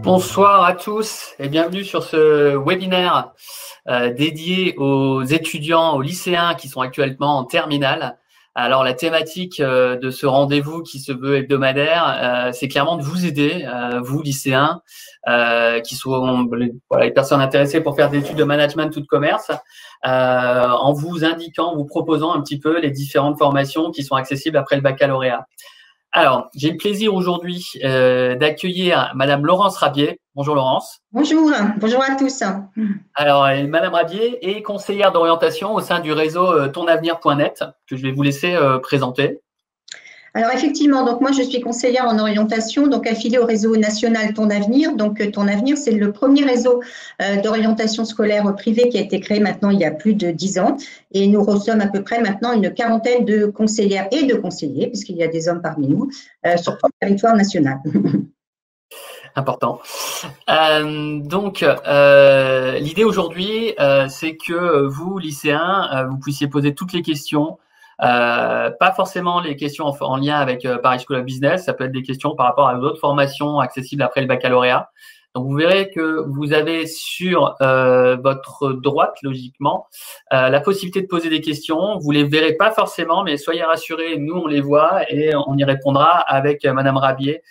Bonsoir à tous et bienvenue sur ce webinaire dédié aux étudiants, aux lycéens qui sont actuellement en terminale. Alors, la thématique de ce rendez-vous qui se veut hebdomadaire, c'est clairement de vous aider, vous lycéens, qui sont les personnes intéressées pour faire des études de management ou de commerce, en vous indiquant, vous proposant un petit peu les différentes formations qui sont accessibles après le baccalauréat. Alors, j'ai le plaisir aujourd'hui d'accueillir Madame Laurence Rabier. Bonjour Laurence. Bonjour, bonjour à tous. Alors, Madame Rabier est conseillère d'orientation au sein du réseau tonavenir.net que je vais vous laisser présenter. Alors effectivement, donc moi je suis conseillère en orientation, donc affiliée au réseau national Ton Avenir. Donc Ton Avenir, c'est le premier réseau d'orientation scolaire privée qui a été créé maintenant il y a plus de 10 ans. Et nous sommes à peu près maintenant une quarantaine de conseillères et de conseillers, puisqu'il y a des hommes parmi nous, sur tout le territoire national. Important. L'idée aujourd'hui, c'est que vous, lycéens, vous puissiez poser toutes les questions. Pas forcément les questions en lien avec Paris School of Business, ça peut être des questions par rapport à d'autres formations accessibles après le baccalauréat. Donc, vous verrez que vous avez sur votre droite, logiquement, la possibilité de poser des questions. Vous les verrez pas forcément, mais soyez rassurés, nous, on les voit et on y répondra avec Madame Rabier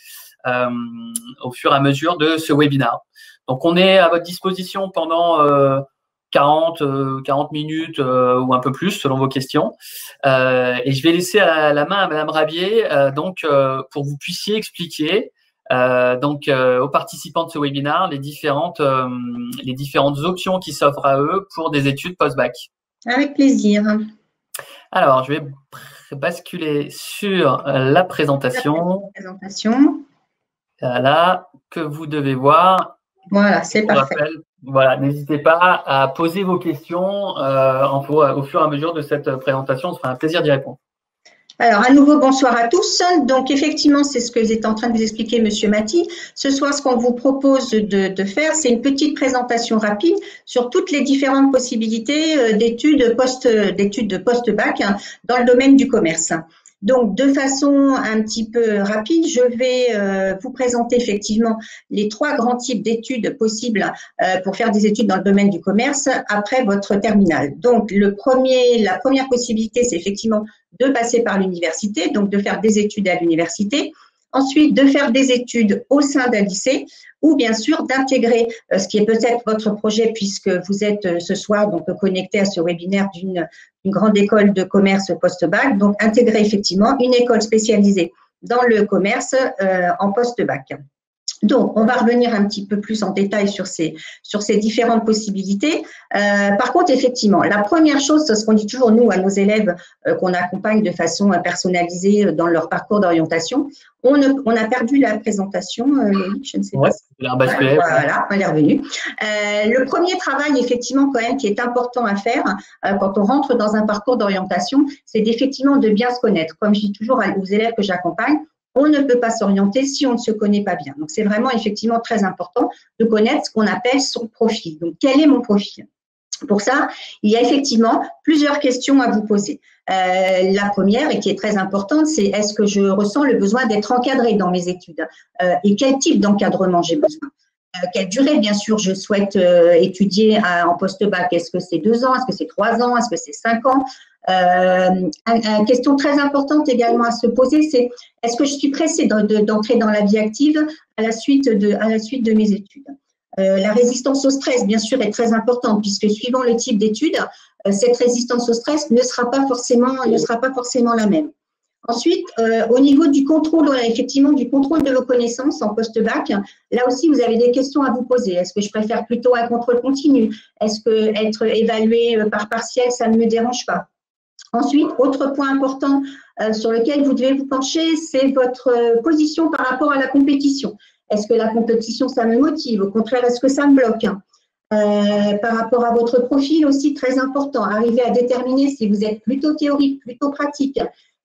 au fur et à mesure de ce webinaire. Donc, on est à votre disposition pendant 40 minutes ou un peu plus selon vos questions. Et je vais laisser la main à Madame Rabier pour que vous puissiez expliquer aux participants de ce webinaire les différentes options qui s'offrent à eux pour des études post-bac. Avec plaisir. Alors, je vais basculer sur la présentation. Voilà, que vous devez voir. Voilà, c'est parfait. Voilà, n'hésitez pas à poser vos questions au fur et à mesure de cette présentation. On se fera un plaisir d'y répondre. Alors, à nouveau, bonsoir à tous. Donc, effectivement, c'est ce que j'étais en train de vous expliquer, Monsieur Maty. Ce soir, ce qu'on vous propose de faire, c'est une petite présentation rapide sur toutes les différentes possibilités d'études post-bac dans le domaine du commerce. Donc, de façon un petit peu rapide, je vais vous présenter effectivement les 3 grands types d'études possibles pour faire des études dans le domaine du commerce après votre terminale. Donc, la première possibilité, c'est effectivement de passer par l'université, donc de faire des études à l'université. Ensuite, de faire des études au sein d'un lycée ou bien sûr d'intégrer ce qui est peut-être votre projet puisque vous êtes ce soir donc connecté à ce webinaire d'une grande école de commerce post-bac. Donc, intégrer effectivement une école spécialisée dans le commerce en post-bac. Donc, on va revenir un petit peu plus en détail sur ces différentes possibilités. Par contre, effectivement, la première chose, c'est ce qu'on dit toujours, nous, à nos élèves qu'on accompagne de façon personnalisée dans leur parcours d'orientation. On a perdu la présentation, Loïc, je ne sais pas. Voilà, on est revenu. Le premier travail, effectivement, quand même, qui est important à faire quand on rentre dans un parcours d'orientation, c'est effectivement de bien se connaître. Comme je dis toujours aux élèves que j'accompagne, on ne peut pas s'orienter si on ne se connaît pas bien. Donc, c'est vraiment effectivement très important de connaître ce qu'on appelle son profil. Donc, quel est mon profil? Pour ça, il y a effectivement plusieurs questions à vous poser. La première, et qui est très importante, c'est est-ce que je ressens le besoin d'être encadré dans mes études? Et quel type d'encadrement j'ai besoin? Quelle durée, bien sûr, je souhaite étudier en post-bac? Est-ce que c'est 2 ans? Est-ce que c'est 3 ans? Est-ce que c'est 5 ans? Une question très importante également à se poser, c'est est-ce que je suis pressée d'entrer dans la vie active à la suite de mes études? La résistance au stress, bien sûr, est très importante puisque suivant le type d'études, cette résistance au stress ne sera pas forcément la même. Ensuite, au niveau du contrôle, effectivement, du contrôle de vos connaissances en post-bac, là aussi, vous avez des questions à vous poser. Est-ce que je préfère plutôt un contrôle continu? Est-ce que être évalué par partiel, ça ne me dérange pas? Ensuite, autre point important sur lequel vous devez vous pencher, c'est votre position par rapport à la compétition. Est-ce que la compétition, ça me motive? Au contraire, est-ce que ça me bloque? Par rapport à votre profil aussi, très important, arriver à déterminer si vous êtes plutôt théorique, plutôt pratique.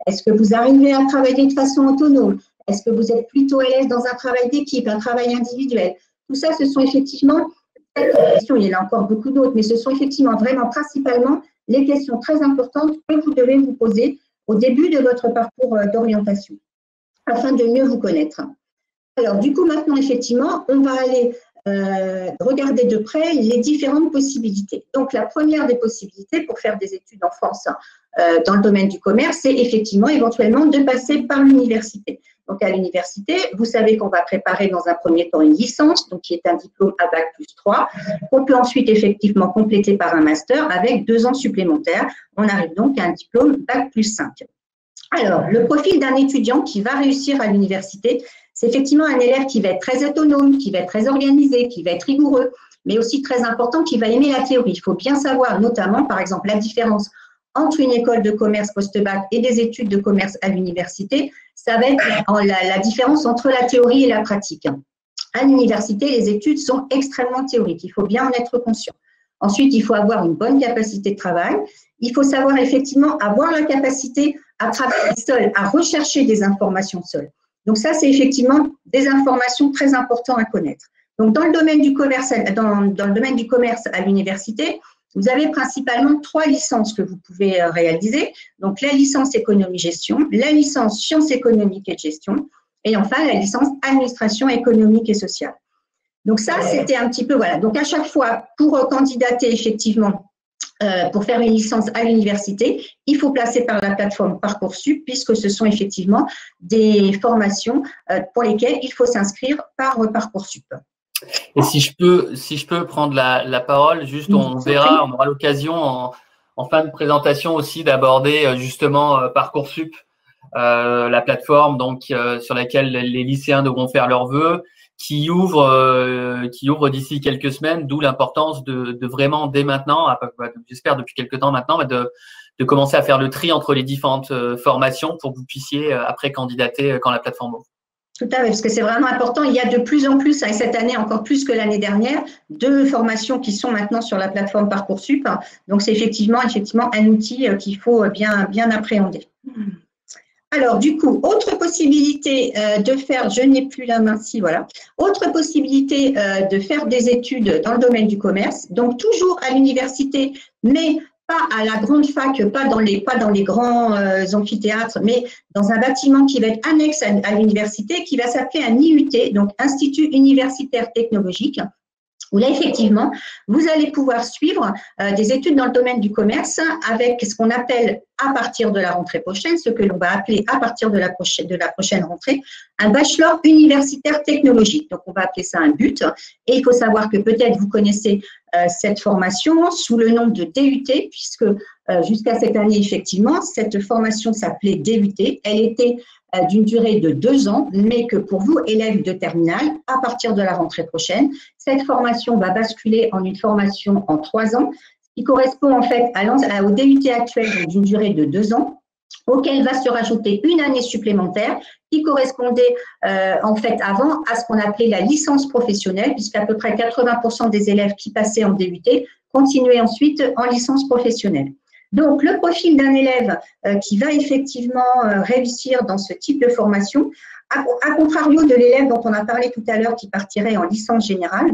Est-ce que vous arrivez à travailler de façon autonome? Est-ce que vous êtes plutôt à l'aise dans un travail d'équipe, un travail individuel? Tout ça, ce sont effectivement quelques questions. Il y en a encore beaucoup d'autres, mais ce sont effectivement vraiment principalement les questions très importantes que vous devez vous poser au début de votre parcours d'orientation afin de mieux vous connaître. Alors, du coup, maintenant, effectivement, on va aller regarder de près les différentes possibilités. Donc, la première des possibilités pour faire des études en France dans le domaine du commerce, c'est effectivement, éventuellement, de passer par l'université. Donc, à l'université, vous savez qu'on va préparer dans un premier temps une licence, donc qui est un diplôme à Bac+3, qu'on peut ensuite effectivement compléter par un master avec 2 ans supplémentaires. On arrive donc à un diplôme Bac+5. Alors, le profil d'un étudiant qui va réussir à l'université, c'est effectivement un élève qui va être très autonome, qui va être très organisé, qui va être rigoureux, mais aussi très important, qui va aimer la théorie. Il faut bien savoir, notamment, par exemple, la différence entre une école de commerce post-bac et des études de commerce à l'université. Ça va être la différence entre la théorie et la pratique. À l'université, les études sont extrêmement théoriques. Il faut bien en être conscient. Ensuite, il faut avoir une bonne capacité de travail. Il faut savoir effectivement avoir la capacité à travailler seul, à rechercher des informations seul. Donc ça, c'est effectivement des informations très importantes à connaître. Donc dans le domaine du commerce, à l'université, vous avez principalement 3 licences que vous pouvez réaliser. Donc la licence économie-gestion, la licence sciences économiques et de gestion, et enfin la licence administration économique et sociale. Donc ça, c'était un petit peu, voilà. Donc à chaque fois, pour candidater effectivement, pour faire une licence à l'université, il faut passer par la plateforme Parcoursup, puisque ce sont effectivement des formations pour lesquelles il faut s'inscrire par Parcoursup. Et si je peux prendre la parole, juste on aura l'occasion en fin de présentation aussi d'aborder justement Parcoursup, la plateforme donc sur laquelle les lycéens devront faire leurs vœux, qui ouvre d'ici quelques semaines, d'où l'importance de vraiment dès maintenant, j'espère depuis quelques temps maintenant, de commencer à faire le tri entre les différentes formations pour que vous puissiez après candidater quand la plateforme ouvre. Tout à fait, parce que c'est vraiment important. Il y a de plus en plus, et cette année encore plus que l'année dernière, de formations qui sont maintenant sur la plateforme Parcoursup. Donc, c'est effectivement un outil qu'il faut bien appréhender. Alors, du coup, autre possibilité de faire, je n'ai plus la main, si, voilà. Autre possibilité de faire des études dans le domaine du commerce, donc toujours à l'université, mais pas à la grande fac, pas dans les grands amphithéâtres, mais dans un bâtiment qui va être annexe à l'université, qui va s'appeler un IUT, donc Institut Universitaire Technologique, où là, effectivement, vous allez pouvoir suivre des études dans le domaine du commerce avec ce qu'on appelle à partir de la rentrée prochaine, ce que l'on va appeler à partir de la prochaine rentrée, un bachelor universitaire technologique. Donc, on va appeler ça un BUT. Et il faut savoir que peut-être vous connaissez cette formation sous le nom de DUT, puisque jusqu'à cette année, effectivement, cette formation s'appelait DUT. Elle était d'une durée de 2 ans, mais que pour vous, élèves de terminale, à partir de la rentrée prochaine, cette formation va basculer en une formation en 3 ans, qui correspond en fait au DUT actuel d'une durée de 2 ans, auquel va se rajouter une année supplémentaire qui correspondait en fait avant à ce qu'on appelait la licence professionnelle, puisqu'à peu près 80% des élèves qui passaient en DUT continuaient ensuite en licence professionnelle. Donc, le profil d'un élève qui va effectivement réussir dans ce type de formation, à contrario de l'élève dont on a parlé tout à l'heure qui partirait en licence générale,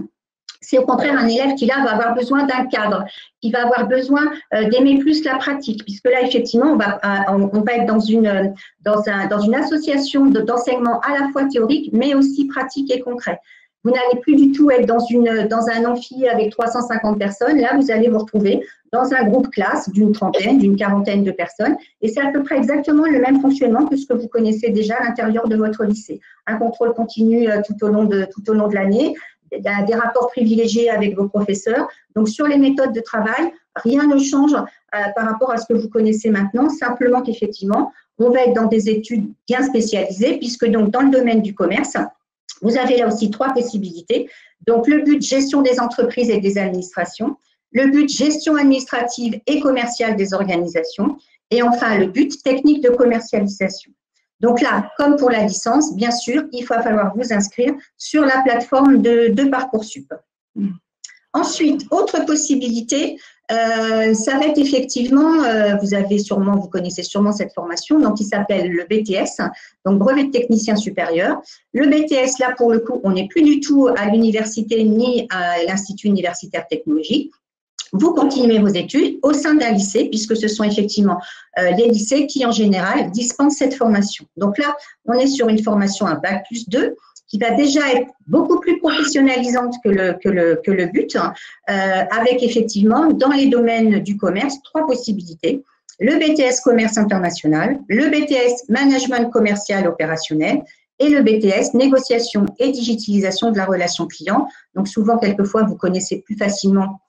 c'est au contraire un élève qui, là, va avoir besoin d'un cadre, qui va avoir besoin d'aimer plus la pratique, puisque là, effectivement, on va être dans une association d'enseignement à la fois théorique, mais aussi pratique et concret. Vous n'allez plus du tout être dans un amphi avec 350 personnes. Là, vous allez vous retrouver dans un groupe classe d'une trentaine, d'une quarantaine de personnes. Et c'est à peu près exactement le même fonctionnement que ce que vous connaissez déjà à l'intérieur de votre lycée. Un contrôle continu tout au long de l'année, des rapports privilégiés avec vos professeurs. Donc, sur les méthodes de travail, rien ne change par rapport à ce que vous connaissez maintenant, simplement qu'effectivement, on va être dans des études bien spécialisées, puisque donc dans le domaine du commerce, vous avez là aussi 3 possibilités. Donc, le but gestion des entreprises et des administrations, le but gestion administrative et commerciale des organisations, et enfin le but technique de commercialisation. Donc là, comme pour la licence, bien sûr, il va falloir vous inscrire sur la plateforme de Parcoursup. Ensuite, autre possibilité, ça va être effectivement, vous connaissez sûrement cette formation, donc qui s'appelle le BTS, donc brevet de technicien supérieur. Le BTS, là, pour le coup, on n'est plus du tout à l'université ni à l'Institut universitaire technologique. Vous continuez vos études au sein d'un lycée, puisque ce sont effectivement les lycées qui, en général, dispensent cette formation. Donc là, on est sur une formation à Bac+2 qui va déjà être beaucoup plus professionnalisante que le but, avec effectivement, dans les domaines du commerce, 3 possibilités. Le BTS Commerce International, le BTS Management Commercial Opérationnel et le BTS Négociation et Digitalisation de la relation client. Donc, souvent, quelquefois, vous connaissez plus facilement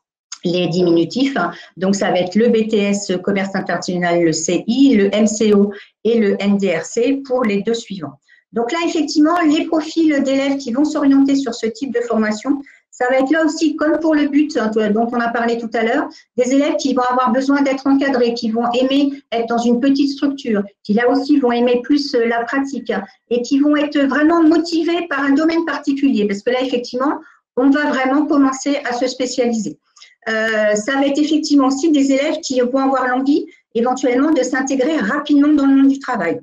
les diminutifs. Donc, ça va être le BTS Commerce International, le CI, le MCO et le NDRC pour les 2 suivants. Donc là, effectivement, les profils d'élèves qui vont s'orienter sur ce type de formation, ça va être là aussi, comme pour le but dont on a parlé tout à l'heure, des élèves qui vont avoir besoin d'être encadrés, qui vont aimer être dans une petite structure, qui là aussi vont aimer plus la pratique et qui vont être vraiment motivés par un domaine particulier, parce que là, effectivement, on va vraiment commencer à se spécialiser. Ça va être effectivement aussi des élèves qui vont avoir l'envie éventuellement de s'intégrer rapidement dans le monde du travail.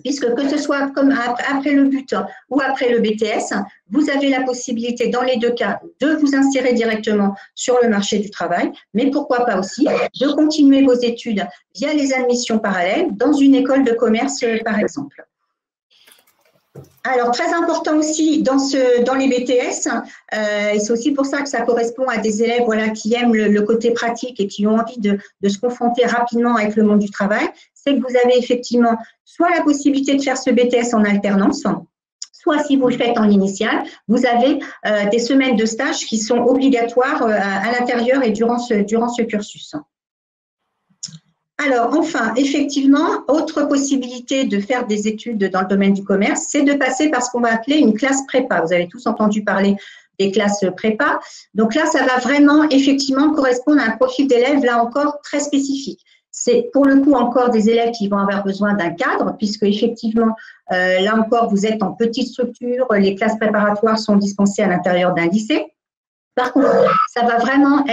Puisque que ce soit comme après le but ou après le BTS, vous avez la possibilité dans les 2 cas de vous insérer directement sur le marché du travail, mais pourquoi pas aussi de continuer vos études via les admissions parallèles dans une école de commerce par exemple. Alors, très important aussi dans les BTS, et c'est aussi pour ça que ça correspond à des élèves qui aiment le côté pratique et qui ont envie de se confronter rapidement avec le monde du travail, c'est que vous avez effectivement soit la possibilité de faire ce BTS en alternance, soit si vous le faites en initial, vous avez des semaines de stage qui sont obligatoires à l'intérieur et durant ce cursus. Alors, enfin, effectivement, autre possibilité de faire des études dans le domaine du commerce, c'est de passer par ce qu'on va appeler une classe prépa. Vous avez tous entendu parler des classes prépa. Donc là, ça va vraiment, effectivement, correspondre à un profil d'élèves, là encore, très spécifique. C'est pour le coup encore des élèves qui vont avoir besoin d'un cadre, puisque effectivement, là encore, vous êtes en petite structure, les classes préparatoires sont dispensées à l'intérieur d'un lycée. Par contre, ça va vraiment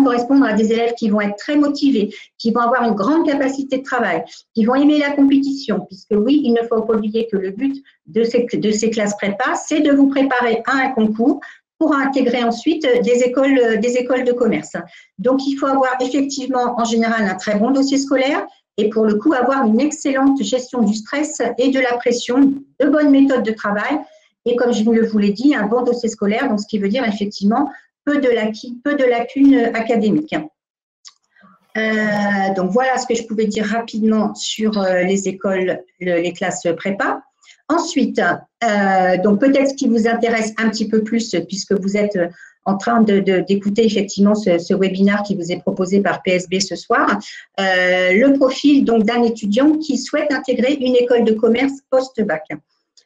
correspondre à des élèves qui vont être très motivés, qui vont avoir une grande capacité de travail, qui vont aimer la compétition, puisque oui, il ne faut pas oublier que le but de ces classes prépa, c'est de vous préparer à un concours pour intégrer ensuite des écoles de commerce. Donc, il faut avoir effectivement, en général, un très bon dossier scolaire et pour le coup, avoir une excellente gestion du stress et de la pression, de bonnes méthodes de travail. Et comme je vous l'ai dit, un bon dossier scolaire, donc ce qui veut dire effectivement peu de lacunes académiques. Donc voilà ce que je pouvais dire rapidement sur les écoles, les classes prépa. Ensuite, donc peut-être ce qui vous intéresse un petit peu plus, puisque vous êtes en train d'écouter effectivement ce webinaire qui vous est proposé par PSB ce soir, le profil donc d'un étudiant qui souhaite intégrer une école de commerce post-bac.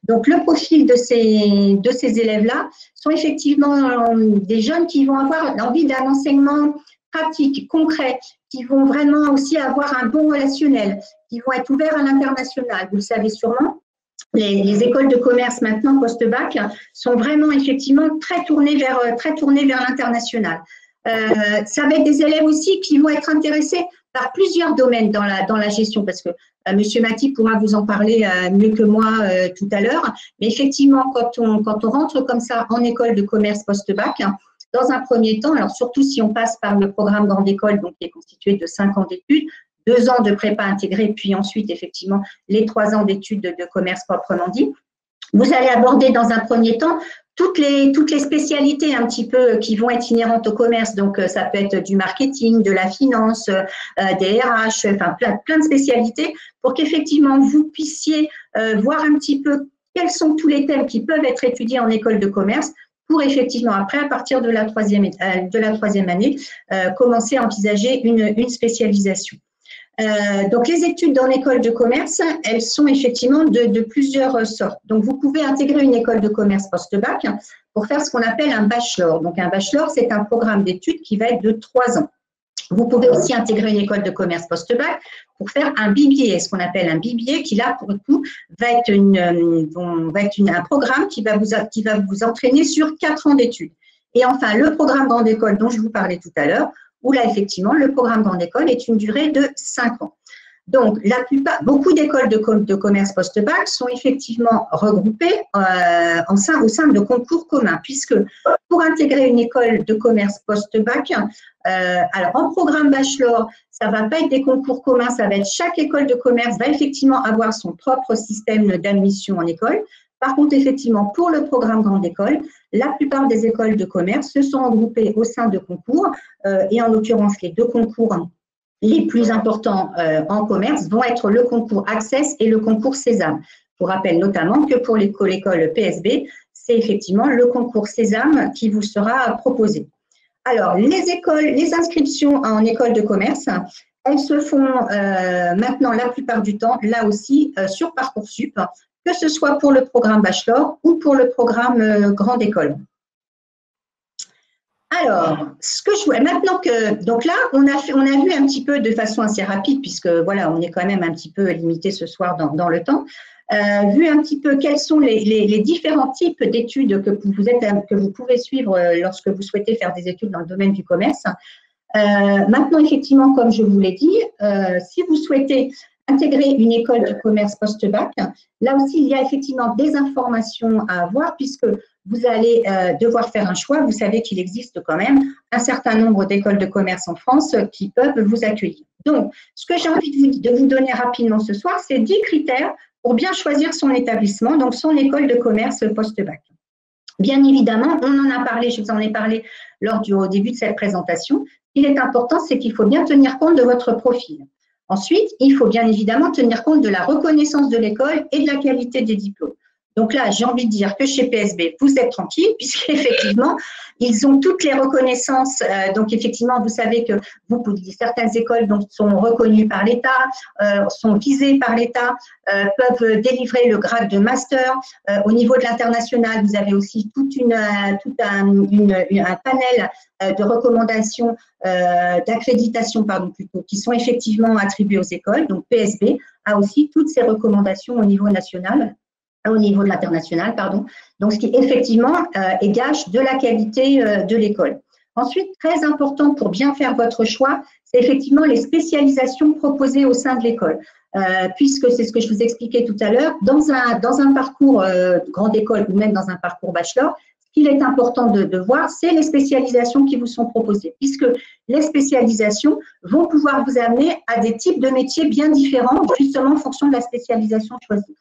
Donc, le profil de ces élèves-là sont effectivement des jeunes qui vont avoir envie d'un enseignement pratique, concret, qui vont vraiment aussi avoir un bon relationnel, qui vont être ouverts à l'international. Vous le savez sûrement, les écoles de commerce maintenant, post-bac, sont vraiment effectivement très tournées vers l'international. Ça va être des élèves aussi qui vont être intéressés par plusieurs domaines dans la gestion, parce que Monsieur Maty pourra vous en parler mieux que moi tout à l'heure. Mais effectivement, quand on rentre comme ça en école de commerce post-bac, dans un premier temps, alors surtout si on passe par le programme grande école, donc qui est constitué de 5 ans d'études, 2 ans de prépa intégrée, puis ensuite effectivement les 3 ans d'études de commerce proprement dit, vous allez aborder dans un premier temps toutes les spécialités un petit peu qui vont être inhérentes au commerce. Donc, ça peut être du marketing, de la finance, des RH, enfin plein de spécialités pour qu'effectivement vous puissiez voir un petit peu quels sont tous les thèmes qui peuvent être étudiés en école de commerce pour effectivement après, à partir de la troisième année, commencer à envisager une spécialisation. Donc, les études en école de commerce, elles sont effectivement de plusieurs sortes. Donc, vous pouvez intégrer une école de commerce post-bac pour faire ce qu'on appelle un bachelor. Donc, un bachelor, c'est un programme d'études qui va être de 3 ans. Vous pouvez aussi intégrer une école de commerce post-bac pour faire un BBA, ce qu'on appelle un BBA, qui là, pour le coup, va être un programme qui va vous entraîner sur 4 ans d'études. Et enfin, le programme grande école dont je vous parlais tout à l'heure, où là, effectivement, le programme grande école est une durée de 5 ans. Donc, beaucoup d'écoles de commerce post-bac sont effectivement regroupées au sein de concours communs, puisque pour intégrer une école de commerce post-bac, alors en programme bachelor, ça ne va pas être des concours communs, ça va être chaque école de commerce va effectivement avoir son propre système d'admission en école. Par contre, effectivement, pour le programme Grande École, la plupart des écoles de commerce se sont regroupées au sein de concours, et en l'occurrence, les deux concours les plus importants en commerce vont être le concours Access et le concours Sésame. Je vous rappelle notamment que pour l'école PSB, c'est effectivement le concours Sésame qui vous sera proposé. Alors, les inscriptions en école de commerce, elles se font maintenant la plupart du temps, là aussi, sur Parcoursup, que ce soit pour le programme Bachelor ou pour le programme Grande École. Alors, maintenant que, donc là, on a vu un petit peu de façon assez rapide, puisque voilà, on est quand même un petit peu limité ce soir dans le temps, vu un petit peu quels sont les différents types d'études que vous pouvez suivre lorsque vous souhaitez faire des études dans le domaine du commerce. Maintenant, effectivement, comme je vous l'ai dit, si vous souhaitez intégrer une école de commerce post-bac, là aussi, il y a effectivement des informations à avoir puisque vous allez devoir faire un choix. Vous savez qu'il existe quand même un certain nombre d'écoles de commerce en France qui peuvent vous accueillir. Donc, ce que j'ai envie de vous donner rapidement ce soir, c'est 10 critères pour bien choisir son établissement, donc son école de commerce post-bac. Bien évidemment, on en a parlé, je vous en ai parlé au début de cette présentation. Ce qui est important, c'est qu'il faut bien tenir compte de votre profil. Ensuite, il faut bien évidemment tenir compte de la reconnaissance de l'école et de la qualité des diplômes. Donc là, j'ai envie de dire que chez PSB, vous êtes tranquille puisqu'effectivement, ils ont toutes les reconnaissances. Donc effectivement, vous savez que certaines écoles donc, sont reconnues par l'État, sont visées par l'État, peuvent délivrer le grade de master. Au niveau de l'international, vous avez aussi un panel de recommandations, d'accréditation, plutôt, qui sont effectivement attribuées aux écoles. Donc PSB a aussi toutes ces recommandations au niveau national. Au niveau de l'international, pardon. Donc, ce qui effectivement est gage de la qualité de l'école. Ensuite, très important pour bien faire votre choix, c'est effectivement les spécialisations proposées au sein de l'école. Puisque c'est ce que je vous expliquais tout à l'heure, dans un parcours grande école ou même dans un parcours bachelor, ce qu'il est important de voir, c'est les spécialisations qui vous sont proposées, puisque les spécialisations vont pouvoir vous amener à des types de métiers bien différents, justement en fonction de la spécialisation choisie.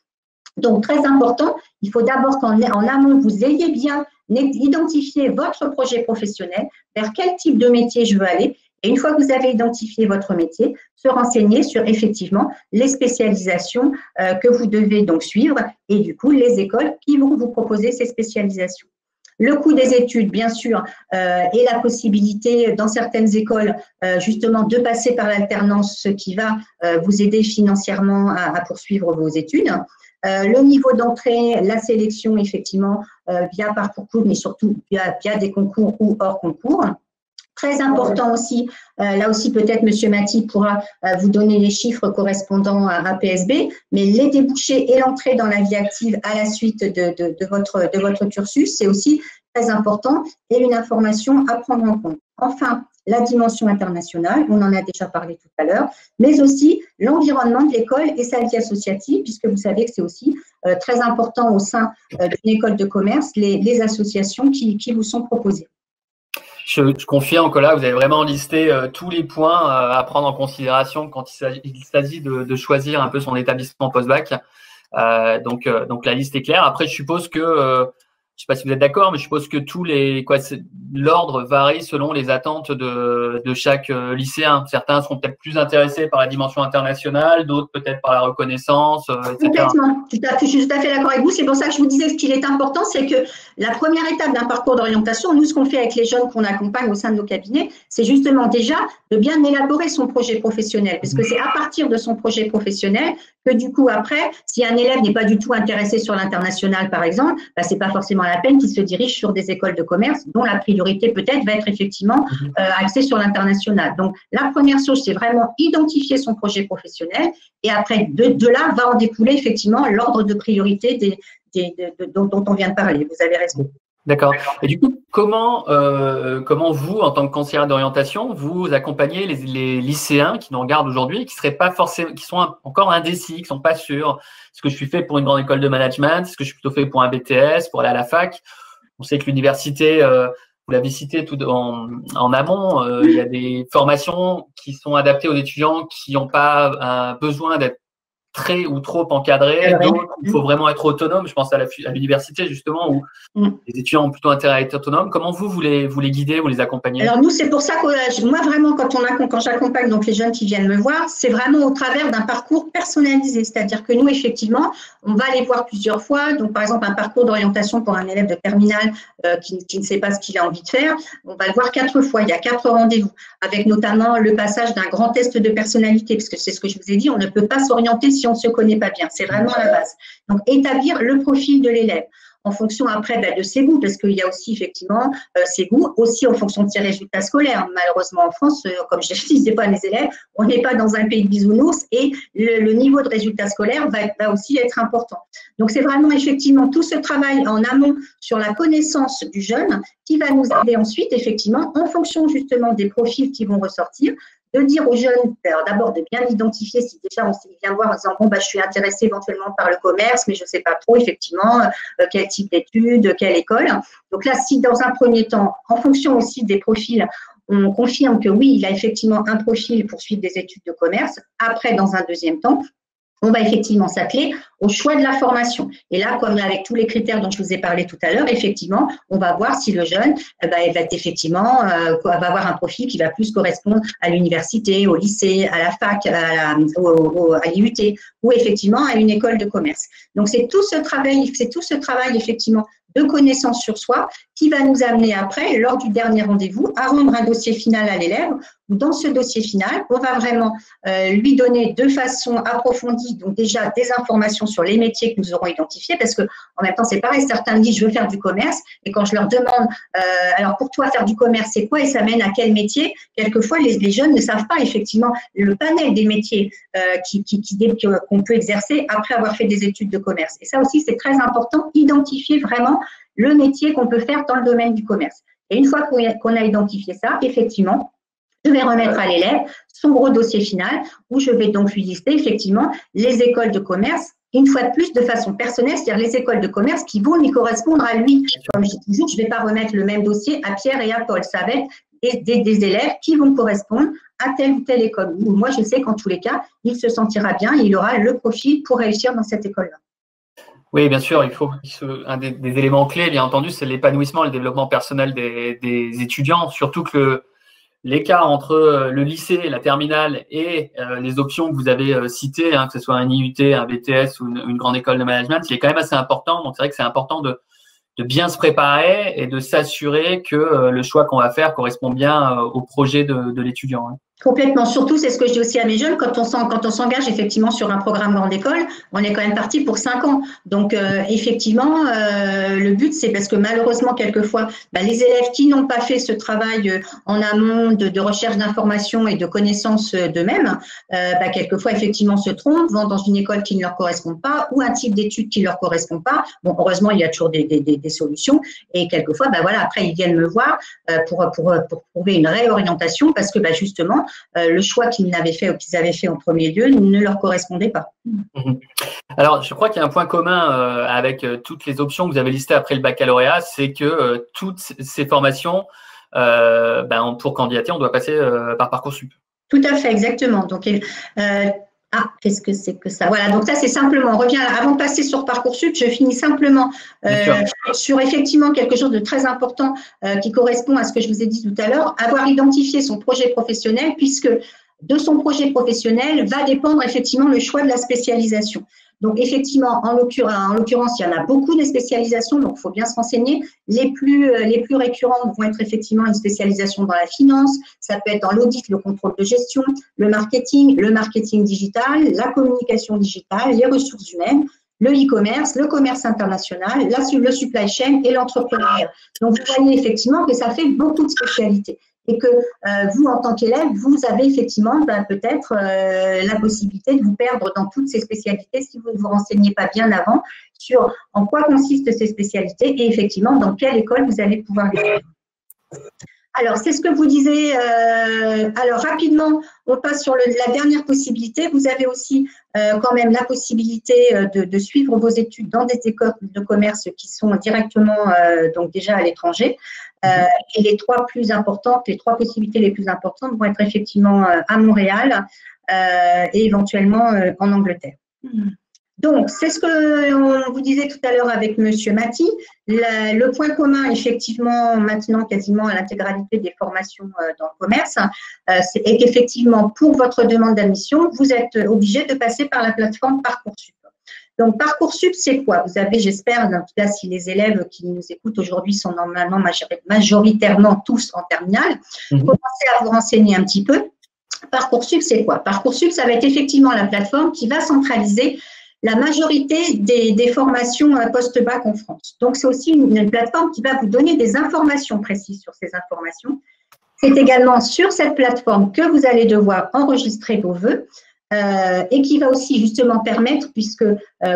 Donc, très important, il faut d'abord qu'en amont, vous ayez bien identifié votre projet professionnel, vers quel type de métier je veux aller. Et une fois que vous avez identifié votre métier, se renseigner sur effectivement les spécialisations que vous devez donc suivre et du coup, les écoles qui vont vous proposer ces spécialisations. Le coût des études, bien sûr, et la possibilité dans certaines écoles, justement, de passer par l'alternance, ce qui va vous aider financièrement à poursuivre vos études. Le niveau d'entrée, la sélection, effectivement, via Parcoursup, mais surtout via des concours ou hors concours. Très important aussi, là aussi peut-être M. Maty pourra vous donner les chiffres correspondant à PSB, mais les débouchés et l'entrée dans la vie active à la suite de votre cursus, c'est aussi très important et une information à prendre en compte. Enfin, la dimension internationale, on en a déjà parlé tout à l'heure, mais aussi l'environnement de l'école et sa vie associative, puisque vous savez que c'est aussi très important au sein d'une école de commerce, les associations qui vous sont proposées. Je confirme que là, vous avez vraiment listé tous les points à prendre en considération quand il s'agit de choisir un peu son établissement post-bac. Donc la liste est claire. Après, je suppose que je ne sais pas si vous êtes d'accord, mais je suppose que l'ordre varie selon les attentes de chaque lycéen. Certains seront peut-être plus intéressés par la dimension internationale, d'autres peut-être par la reconnaissance, etc. Complètement. Je suis tout à fait d'accord avec vous. C'est pour ça que je vous disais ce qu'il est important, c'est que la première étape d'un parcours d'orientation, nous, ce qu'on fait avec les jeunes qu'on accompagne au sein de nos cabinets, c'est justement déjà de bien élaborer son projet professionnel, parce que c'est à partir de son projet professionnel que du coup, après, si un élève n'est pas du tout intéressé sur l'international, par exemple, c'est pas forcément la peine qu'il se dirige sur des écoles de commerce dont la priorité peut-être va être effectivement axée sur l'international. Donc, la première chose, c'est vraiment identifier son projet professionnel et après, de là, va en découler effectivement l'ordre de priorité dont on vient de parler. Vous avez raison. D'accord. Et du coup, comment vous, en tant que conseillère d'orientation, vous accompagnez les lycéens qui nous regardent aujourd'hui, qui seraient pas forcément, qui sont encore indécis, qui sont pas sûrs. Est-ce que je suis fait pour une grande école de management? Est-ce que je suis plutôt fait pour un BTS, pour aller à la fac? On sait que l'université, vous l'avez cité tout en amont, il y a des formations qui sont adaptées aux étudiants qui n'ont pas besoin d'être très ou trop encadrés, d'autres où il faut vraiment être autonome. Je pense à l'université, justement, où les étudiants ont plutôt intérêt à être autonomes. Comment vous les guidez, vous les accompagnez? Alors nous, c'est pour ça que moi, vraiment, quand j'accompagne donc les jeunes qui viennent me voir, c'est vraiment au travers d'un parcours personnalisé. C'est-à-dire que nous, effectivement, on va les voir plusieurs fois. Donc, par exemple, un parcours d'orientation pour un élève de terminale qui ne sait pas ce qu'il a envie de faire, on va le voir 4 fois. Il y a 4 rendez-vous, avec notamment le passage d'un grand test de personnalité, parce que c'est ce que je vous ai dit, on ne peut pas s'orienter si on ne se connaît pas bien. C'est vraiment la base. Donc, établir le profil de l'élève en fonction après de ses goûts, parce qu'il y a aussi effectivement ses goûts, aussi en fonction de ses résultats scolaires. Malheureusement en France, comme je le disais pas à mes élèves, on n'est pas dans un pays de bisounours et le niveau de résultats scolaires va aussi être important. Donc c'est vraiment effectivement tout ce travail en amont sur la connaissance du jeune qui va nous aider ensuite effectivement en fonction justement des profils qui vont ressortir, de dire aux jeunes, d'abord de bien identifier si déjà on vient voir en disant bon, je suis intéressé éventuellement par le commerce, mais je ne sais pas trop effectivement quel type d'études, quelle école. Donc là, si dans un premier temps, en fonction aussi des profils, on confirme que oui, il a effectivement un profil pour suivre des études de commerce, après, dans un deuxième temps, on va effectivement s'atteler au choix de la formation. Et là, comme avec tous les critères dont je vous ai parlé tout à l'heure, effectivement, on va voir si le jeune il va être effectivement, va avoir un profil qui va plus correspondre à l'université, au lycée, à la fac, à l'IUT ou effectivement à une école de commerce. Donc, c'est tout ce travail effectivement de connaissance sur soi qui va nous amener après, lors du dernier rendez-vous, à rendre un dossier final à l'élève. Dans ce dossier final, on va vraiment lui donner de façon approfondie, donc déjà des informations sur les métiers que nous aurons identifiés, parce que en même temps, c'est pareil, certains me disent je veux faire du commerce, et quand je leur demande alors pour toi faire du commerce, c'est quoi et ça mène à quel métier, quelquefois les jeunes ne savent pas effectivement le panel des métiers qu'on peut exercer après avoir fait des études de commerce. Et ça aussi, c'est très important, identifier vraiment le métier qu'on peut faire dans le domaine du commerce. Et une fois qu'on a identifié ça, effectivement, je vais remettre à l'élève son gros dossier final où je vais donc lui lister effectivement les écoles de commerce, une fois de plus de façon personnelle, c'est-à-dire les écoles de commerce qui vont lui correspondre à lui. Comme je dis toujours, je ne vais pas remettre le même dossier à Pierre et à Paul. Ça va être des élèves qui vont correspondre à telle ou telle école. Moi, je sais qu'en tous les cas, il se sentira bien et il aura le profil pour réussir dans cette école-là. Oui, bien sûr, il faut un des éléments clés, bien entendu, c'est l'épanouissement et le développement personnel des étudiants, surtout que l'écart entre le lycée, la terminale et les options que vous avez citées, que ce soit un IUT, un BTS ou une grande école de management, il est quand même assez important. Donc, c'est vrai que c'est important de bien se préparer et de s'assurer que le choix qu'on va faire correspond bien au projet de l'étudiant. Complètement. Surtout, c'est ce que je dis aussi à mes jeunes, quand on s'engage effectivement sur un programme grande école, on est quand même parti pour 5 ans. Donc, effectivement, le but, c'est parce que malheureusement, quelquefois, les élèves qui n'ont pas fait ce travail en amont de recherche d'informations et de connaissances d'eux-mêmes, quelquefois, effectivement, se trompent, vont dans une école qui ne leur correspond pas ou un type d'études qui ne leur correspond pas. Bon, heureusement, il y a toujours des solutions. Et quelquefois, après, ils viennent me voir pour trouver une réorientation parce que, justement, le choix qu'ils avaient fait en premier lieu ne leur correspondait pas. Alors, je crois qu'il y a un point commun avec toutes les options que vous avez listées après le baccalauréat, c'est que toutes ces formations, pour candidater, on doit passer par Parcoursup. Tout à fait, exactement. Donc, qu'est-ce que c'est que ça? Voilà, donc ça, c'est simplement, on revient avant de passer sur Parcoursup, je finis simplement sur effectivement quelque chose de très important qui correspond à ce que je vous ai dit tout à l'heure, avoir identifié son projet professionnel, puisque de son projet professionnel va dépendre effectivement le choix de la spécialisation. Donc, effectivement, en l'occurrence, il y en a beaucoup de spécialisations, donc il faut bien se renseigner. Les plus récurrentes vont être effectivement une spécialisation dans la finance, ça peut être dans l'audit, le contrôle de gestion, le marketing digital, la communication digitale, les ressources humaines, le e-commerce, le commerce international, le supply chain et l'entrepreneuriat. Donc, vous voyez effectivement que ça fait beaucoup de spécialités. Et que vous, en tant qu'élève, vous avez effectivement peut-être la possibilité de vous perdre dans toutes ces spécialités si vous ne vous renseignez pas bien avant sur en quoi consistent ces spécialités et effectivement dans quelle école vous allez pouvoir les faire. Alors, c'est ce que vous disiez. Alors, rapidement, on passe sur la dernière possibilité. Vous avez aussi quand même la possibilité de suivre vos études dans des écoles de commerce qui sont directement donc déjà à l'étranger. Et les trois possibilités les plus importantes vont être effectivement à Montréal et éventuellement en Angleterre. Donc, c'est ce qu'on vous disait tout à l'heure avec Monsieur Maty. Le point commun, effectivement, maintenant quasiment à l'intégralité des formations dans le commerce, est qu'effectivement, pour votre demande d'admission, vous êtes obligé de passer par la plateforme Parcoursup. Donc, Parcoursup, c'est quoi? Vous avez, j'espère, en tout cas, si les élèves qui nous écoutent aujourd'hui sont normalement majoritairement tous en terminale, commencez à vous renseigner un petit peu. Parcoursup, c'est quoi? Parcoursup, ça va être effectivement la plateforme qui va centraliser la majorité des formations post-bac en France. Donc, c'est aussi une plateforme qui va vous donner des informations précises sur ces informations. C'est également sur cette plateforme que vous allez devoir enregistrer vos vœux et qui va aussi justement permettre, puisque,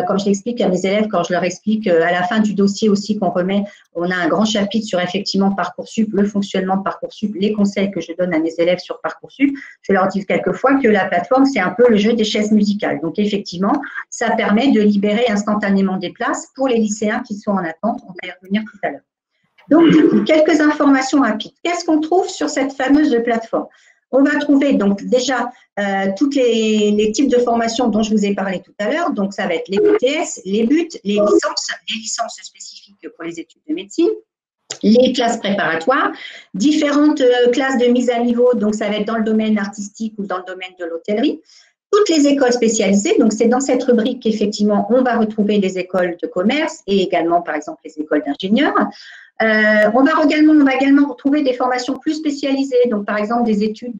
comme je l'explique à mes élèves, quand je leur explique à la fin du dossier aussi qu'on remet, on a un grand chapitre sur effectivement Parcoursup, le fonctionnement de Parcoursup, les conseils que je donne à mes élèves sur Parcoursup. Je leur dis quelquefois que la plateforme, c'est un peu le jeu des chaises musicales. Donc, effectivement, ça permet de libérer instantanément des places pour les lycéens qui sont en attente. On va y revenir tout à l'heure. Donc, quelques informations rapides. Qu'est-ce qu'on trouve sur cette fameuse plateforme? On va trouver donc déjà tous les types de formations dont je vous ai parlé tout à l'heure. Donc, ça va être les BTS, les BUT, les licences spécifiques pour les études de médecine, les classes préparatoires, différentes classes de mise à niveau. Donc, ça va être dans le domaine artistique ou dans le domaine de l'hôtellerie. Toutes les écoles spécialisées, donc c'est dans cette rubrique qu'effectivement on va retrouver les écoles de commerce et également par exemple les écoles d'ingénieurs. On va également retrouver des formations plus spécialisées, donc par exemple des études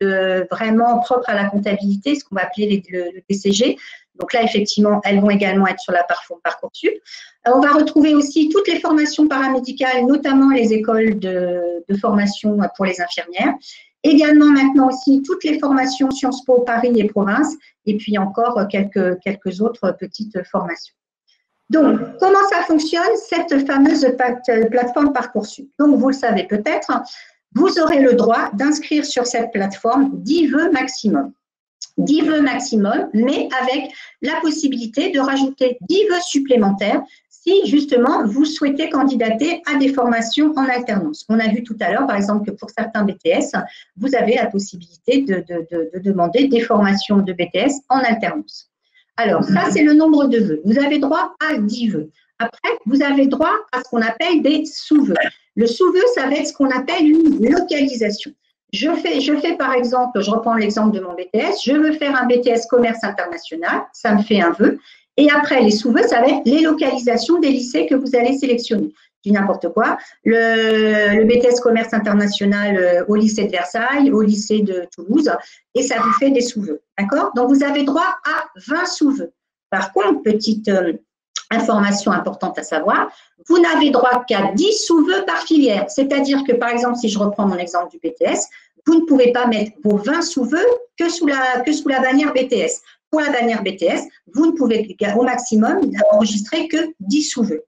vraiment propres à la comptabilité, ce qu'on va appeler le DCG. Donc là, effectivement, elles vont également être sur la plateforme Parcoursup. On va retrouver aussi toutes les formations paramédicales, notamment les écoles de formation pour les infirmières. Également maintenant aussi toutes les formations Sciences Po Paris et province, et puis encore quelques autres petites formations. Donc, comment ça fonctionne, cette fameuse plateforme Parcoursup? Donc, vous le savez peut-être, vous aurez le droit d'inscrire sur cette plateforme 10 vœux maximum. 10 vœux maximum, mais avec la possibilité de rajouter 10 vœux supplémentaires si justement vous souhaitez candidater à des formations en alternance. On a vu tout à l'heure, par exemple, que pour certains BTS, vous avez la possibilité de demander des formations de BTS en alternance. Alors, ça, c'est le nombre de vœux. Vous avez droit à 10 vœux. Après, vous avez droit à ce qu'on appelle des sous-vœux. Le sous-vœu, ça va être ce qu'on appelle une localisation. Je fais par exemple, je reprends l'exemple de mon BTS, je veux faire un BTS commerce international, ça me fait un vœu. Et après, les sous-vœux, ça va être les localisations des lycées que vous allez sélectionner. Je dis n'importe quoi. Le BTS commerce international au lycée de Versailles, au lycée de Toulouse, et ça vous fait des sous-vœux. D'accord? Donc, vous avez droit à 20 sous-vœux. Par contre, petite information importante à savoir, vous n'avez droit qu'à 10 sous-vœux par filière. C'est-à-dire que, par exemple, si je reprends mon exemple du BTS, vous ne pouvez pas mettre vos 20 sous-vœux que sous la bannière BTS. Pour la bannière BTS, vous ne pouvez au maximum enregistrer que 10 sous-vœux.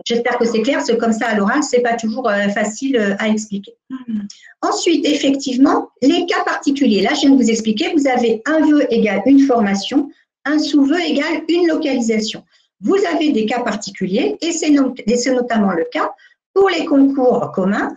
J'espère que c'est clair, parce que comme ça à l'oral, ce n'est pas toujours facile à expliquer. Ensuite, effectivement, les cas particuliers. Là, je viens de vous expliquer, vous avez un vœu égale une formation, un sous-vœu égale une localisation. Vous avez des cas particuliers, et c'est notamment le cas pour les concours communs.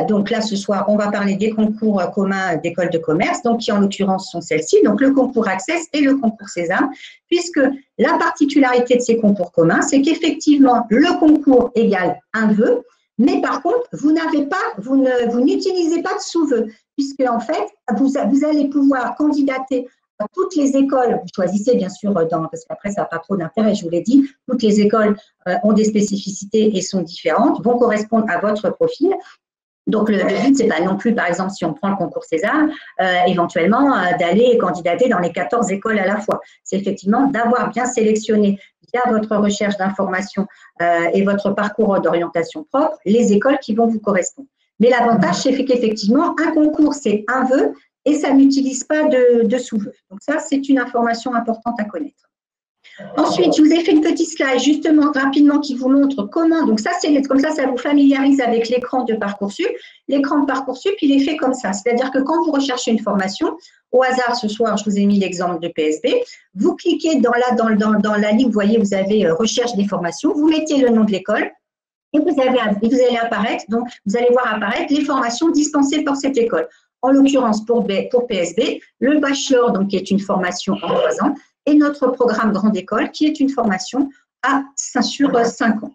Donc là, ce soir, on va parler des concours communs d'école de commerce, donc qui en l'occurrence sont celles-ci, donc le concours Access et le concours Sésame, puisque la particularité de ces concours communs, c'est qu'effectivement, le concours égale un vœu, mais par contre, vous n'utilisez pas de sous-vœu, puisque en fait, vous allez pouvoir candidater à toutes les écoles. Vous choisissez bien sûr, parce qu'après, ça n'a pas trop d'intérêt, je vous l'ai dit, toutes les écoles ont des spécificités et sont différentes, vont correspondre à votre profil. Donc, le but, c'est pas non plus, par exemple, si on prend le concours Sésame, éventuellement d'aller candidater dans les 14 écoles à la fois. C'est effectivement d'avoir bien sélectionné via votre recherche d'informations et votre parcours d'orientation propre, les écoles qui vont vous correspondre. Mais l'avantage, c'est qu'effectivement, un concours, c'est un vœu et ça n'utilise pas de sous-vœu. Donc, ça, c'est une information importante à connaître. Ensuite, je vous ai fait une petite slide justement rapidement qui vous montre comment, donc ça c'est comme ça vous familiarise avec l'écran de Parcoursup. L'écran de Parcoursup, il est fait comme ça, c'est-à-dire que quand vous recherchez une formation, au hasard ce soir, je vous ai mis l'exemple de PSB, vous cliquez dans la ligne, vous voyez, vous avez recherche des formations, vous mettez le nom de l'école et vous allez apparaître, donc vous allez voir apparaître les formations dispensées par cette école. En l'occurrence, pour PSB, le bachelor, donc qui est une formation en 3 ans, et notre programme Grande École, qui est une formation sur 5 ans.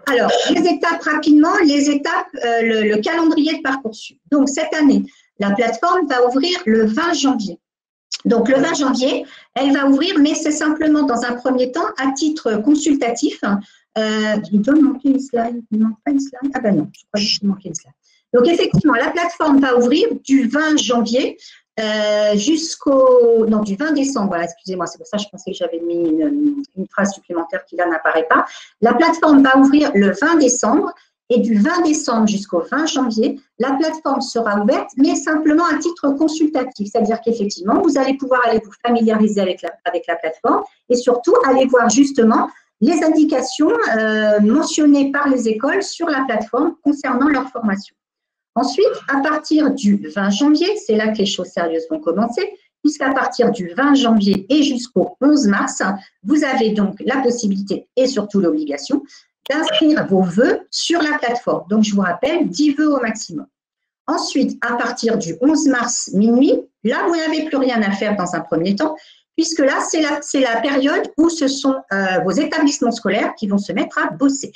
Alors, les étapes rapidement, le calendrier de Parcoursup. Donc, cette année, la plateforme va ouvrir le 20 janvier. Donc, le 20 janvier, elle va ouvrir, mais c'est simplement dans un premier temps à titre consultatif. Il doit manquer une slide. Il ne manque pas une slide? Ah ben non, je crois qu'il manquait une slide. Donc, effectivement, la plateforme va ouvrir du 20 janvier du 20 décembre. Voilà, excusez-moi, c'est pour ça que je pensais que j'avais mis une phrase supplémentaire qui là n'apparaît pas. La plateforme va ouvrir le 20 décembre et du 20 décembre jusqu'au 20 janvier, la plateforme sera ouverte, mais simplement à titre consultatif. C'est-à-dire qu'effectivement, vous allez pouvoir aller vous familiariser avec la plateforme et surtout aller voir justement les indications mentionnées par les écoles sur la plateforme concernant leur formation. Ensuite, à partir du 20 janvier, c'est là que les choses sérieuses vont commencer, puisqu'à partir du 20 janvier et jusqu'au 11 mars, vous avez donc la possibilité et surtout l'obligation d'inscrire vos vœux sur la plateforme. Donc, je vous rappelle, 10 vœux au maximum. Ensuite, à partir du 11 mars minuit, là, vous n'avez plus rien à faire dans un premier temps, puisque là, c'est la période où ce sont vos établissements scolaires qui vont se mettre à bosser.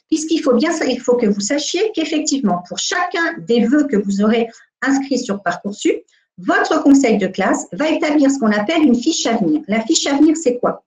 Puisqu'il faut que vous sachiez qu'effectivement, pour chacun des vœux que vous aurez inscrits sur Parcoursup, votre conseil de classe va établir ce qu'on appelle une fiche à venir. La fiche à venir, c'est quoi?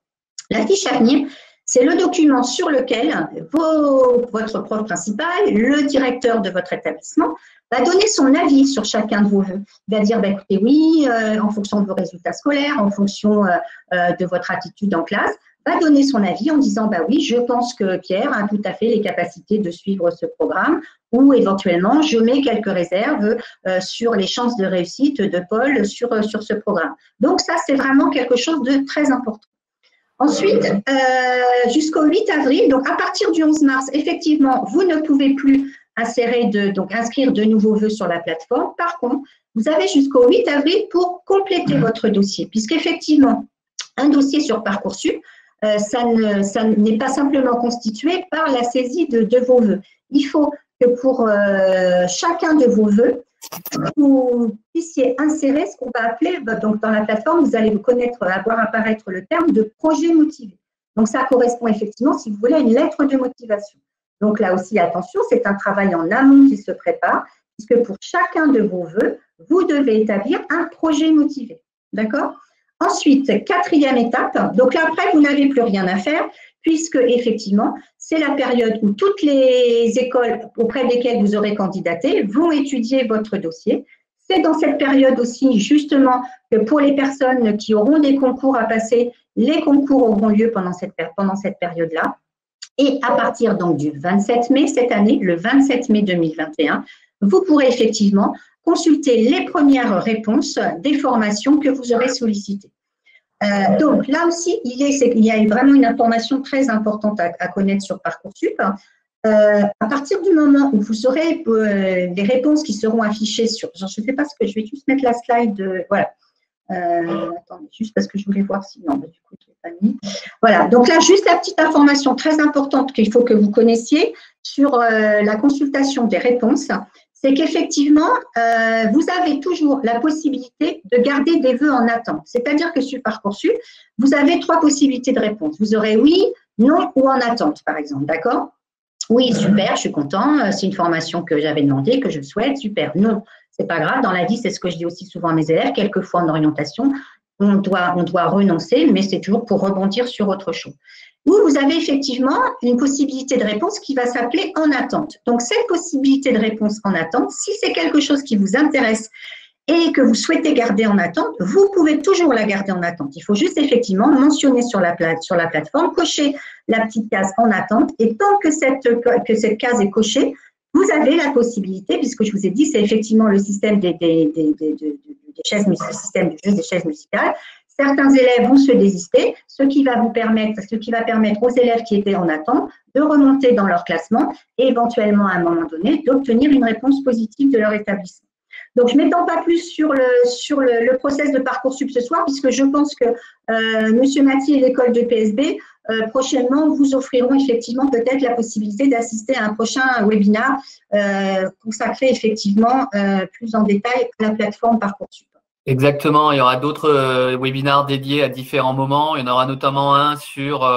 La fiche à venir, c'est le document sur lequel votre prof principal, le directeur de votre établissement, va donner son avis sur chacun de vos vœux. Il va dire, écoutez, oui, en fonction de vos résultats scolaires, en fonction de votre attitude en classe, va donner son avis en disant, oui, je pense que Pierre a tout à fait les capacités de suivre ce programme, ou éventuellement, je mets quelques réserves sur les chances de réussite de Paul sur ce programme. Donc, ça, c'est vraiment quelque chose de très important. Ensuite, jusqu'au 8 avril, donc à partir du 11 mars, effectivement, vous ne pouvez plus inscrire de nouveaux vœux sur la plateforme. Par contre, vous avez jusqu'au 8 avril pour compléter votre dossier, puisqu'effectivement, un dossier sur Parcoursup, ça n'est pas simplement constitué par la saisie de vos vœux. Il faut que pour chacun de vos vœux, vous puissiez insérer ce qu'on va appeler, donc dans la plateforme, vous allez voir apparaître le terme de projet motivé. Donc, ça correspond effectivement, si vous voulez, à une lettre de motivation. Donc, là aussi, attention, c'est un travail en amont qui se prépare, puisque pour chacun de vos vœux, vous devez établir un projet motivé. D'accord? Ensuite, 4e étape, donc là, après, vous n'avez plus rien à faire, puisque effectivement, c'est la période où toutes les écoles auprès desquelles vous aurez candidaté vont étudier votre dossier. C'est dans cette période aussi, justement, que pour les personnes qui auront des concours à passer, les concours auront lieu pendant cette période-là. Et à partir donc du 27 mai cette année, le 27 mai 2021, vous pourrez effectivement consulter les premières réponses des formations que vous aurez sollicitées. Donc là aussi, il y a vraiment une information très importante à connaître sur Parcoursup. À partir du moment où vous aurez des réponses qui seront affichées sur… Je ne sais pas ce que je vais juste mettre la slide. Voilà. Attendez, juste parce que je voulais voir si… Non, du coup, je ne l'ai pas mis. Voilà. Donc là, juste la petite information très importante qu'il faut que vous connaissiez sur la consultation des réponses, c'est qu'effectivement, vous avez toujours la possibilité de garder des vœux en attente. C'est-à-dire que sur Parcoursup, vous avez 3 possibilités de réponse. Vous aurez oui, non ou en attente, par exemple. D'accord? Oui, super, je suis content. C'est une formation que j'avais demandé, que je souhaite. Super. Non, c'est pas grave. Dans la vie, c'est ce que je dis aussi souvent à mes élèves. Quelquefois, en orientation, on doit renoncer, mais c'est toujours pour rebondir sur autre chose. Ou vous avez effectivement une possibilité de réponse qui va s'appeler en attente. Donc, cette possibilité de réponse en attente, si c'est quelque chose qui vous intéresse et que vous souhaitez garder en attente, vous pouvez toujours la garder en attente. Il faut juste effectivement mentionner sur la plateforme, cocher la petite case en attente et tant que cette case est cochée, vous avez la possibilité, puisque je vous ai dit, c'est effectivement le système des chaises, le système du jeu des chaises musicales. Certains élèves vont se désister, ce qui va permettre aux élèves qui étaient en attente de remonter dans leur classement et éventuellement à un moment donné d'obtenir une réponse positive de leur établissement. Donc, je ne m'étends pas plus sur le process de Parcoursup ce soir, puisque je pense que M. Mathie et l'école de PSB, prochainement, vous offriront effectivement peut-être la possibilité d'assister à un prochain webinaire consacré effectivement plus en détail à la plateforme Parcoursup. Exactement, il y aura d'autres webinars dédiés à différents moments. Il y en aura notamment un sur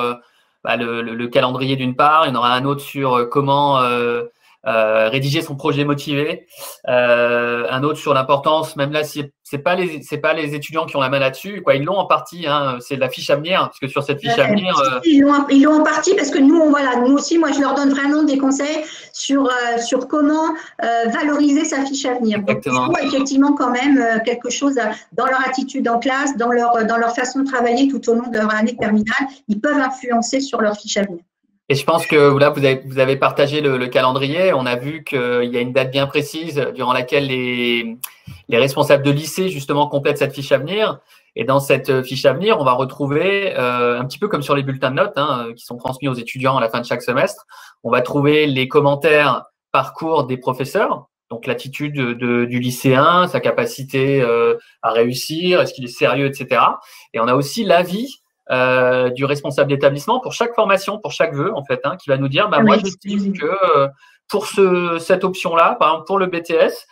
le calendrier d'une part, il y en aura un autre sur comment rédiger son projet motivé, un autre sur l'importance, même là, c'est pas les étudiants qui ont la main là-dessus, quoi. Ils l'ont en partie, hein, c'est de la fiche à venir, parce que sur cette fiche à venir, ils l'ont en partie parce que nous aussi, moi je leur donne vraiment des conseils sur comment valoriser sa fiche à venir. Donc, il faut effectivement quand même quelque chose dans leur attitude en classe, dans leur façon de travailler tout au long de leur année terminale, ils peuvent influencer sur leur fiche à venir. Et je pense que là, vous avez partagé le calendrier. On a vu qu'il y a une date bien précise durant laquelle les responsables de lycée, justement, complètent cette fiche à venir. Et dans cette fiche à venir, on va retrouver, un petit peu comme sur les bulletins de notes qui sont transmis aux étudiants à la fin de chaque semestre, on va trouver les commentaires parcours des professeurs, donc l'attitude du lycéen, sa capacité à réussir, est-ce qu'il est sérieux, etc. Et on a aussi l'avis du responsable d'établissement pour chaque formation, pour chaque vœu, en fait, qui va nous dire, moi, j'estime que pour cette option-là, par exemple, pour le BTS,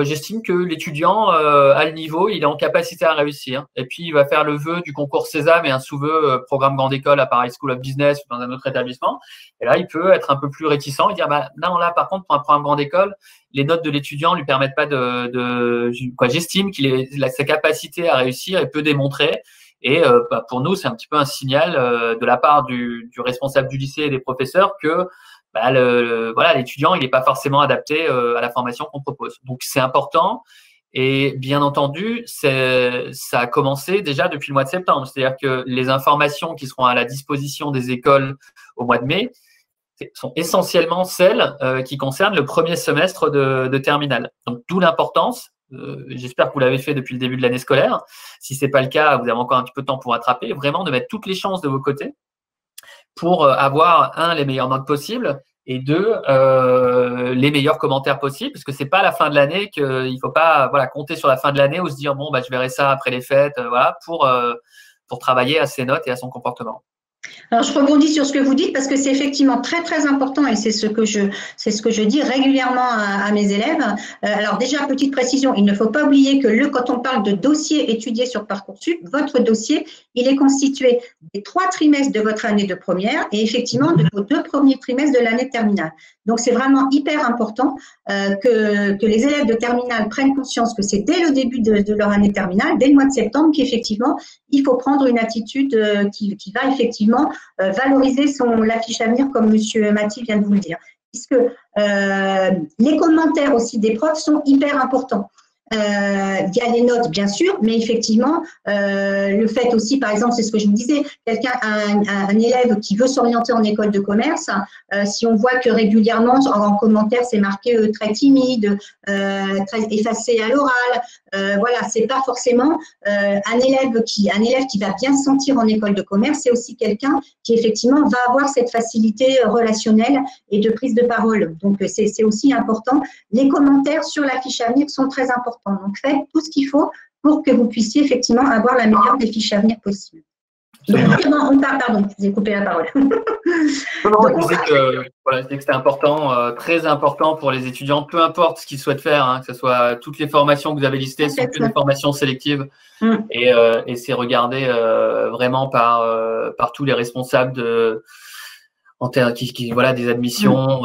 j'estime que l'étudiant à le niveau, il est en capacité à réussir. Et puis, il va faire le vœu du concours Sésame et un sous-vœu programme grande école à Paris School of Business ou dans un autre établissement. Et là, il peut être un peu plus réticent et dire, non, là, par contre, pour un programme grande école, les notes de l'étudiant ne lui permettent pas j'estime qu'il a sa capacité à réussir et peut démontrer. Et pour nous, c'est un petit peu un signal de la part du responsable du lycée et des professeurs que l'étudiant, il n'est pas forcément adapté à la formation qu'on propose. Donc, c'est important. Et bien entendu, ça a commencé déjà depuis le mois de septembre. C'est-à-dire que les informations qui seront à la disposition des écoles au mois de mai sont essentiellement celles qui concernent le premier semestre de terminale. Donc, d'où l'importance. J'espère que vous l'avez fait depuis le début de l'année scolaire. Si ce n'est pas le cas, vous avez encore un petit peu de temps pour rattraper. Vraiment de mettre toutes les chances de vos côtés pour avoir, les meilleures notes possibles et deux, les meilleurs commentaires possibles, parce que c'est pas à la fin de l'année qu'il ne faut pas compter sur la fin de l'année ou se dire je verrai ça après les fêtes, pour travailler à ses notes et à son comportement. Alors, je rebondis sur ce que vous dites parce que c'est effectivement très, très important et c'est ce que je dis régulièrement à mes élèves. Alors, déjà, petite précision, il ne faut pas oublier que quand on parle de dossier étudié sur Parcoursup, votre dossier, il est constitué des 3 trimestres de votre année de première et effectivement de vos 2 premiers trimestres de l'année terminale. Donc, c'est vraiment hyper important que les élèves de terminale prennent conscience que c'est dès le début de leur année terminale, dès le mois de septembre, qu'effectivement, il faut prendre une attitude qui va effectivement valoriser la fiche à venir, comme M. Mathie vient de vous le dire. Puisque les commentaires aussi des profs sont hyper importants. Il y a les notes, bien sûr, mais effectivement, le fait aussi, par exemple, c'est ce que je vous disais, un élève qui veut s'orienter en école de commerce, si on voit que régulièrement, en commentaire, c'est marqué très timide, très effacé à l'oral, c'est pas forcément un élève qui va bien se sentir en école de commerce, c'est aussi quelqu'un qui, effectivement, va avoir cette facilité relationnelle et de prise de parole. Donc, c'est aussi important. Les commentaires sur la fiche à venir sont très importants. Donc, faites tout ce qu'il faut pour que vous puissiez effectivement avoir la meilleure des fiches à venir possible. Pardon, je vous ai coupé la parole. Je disais que c'était important, très important pour les étudiants, peu importe ce qu'ils souhaitent faire, que ce soit toutes les formations que vous avez listées, sont que des formations sélectives et c'est regardé vraiment par tous les responsables des admissions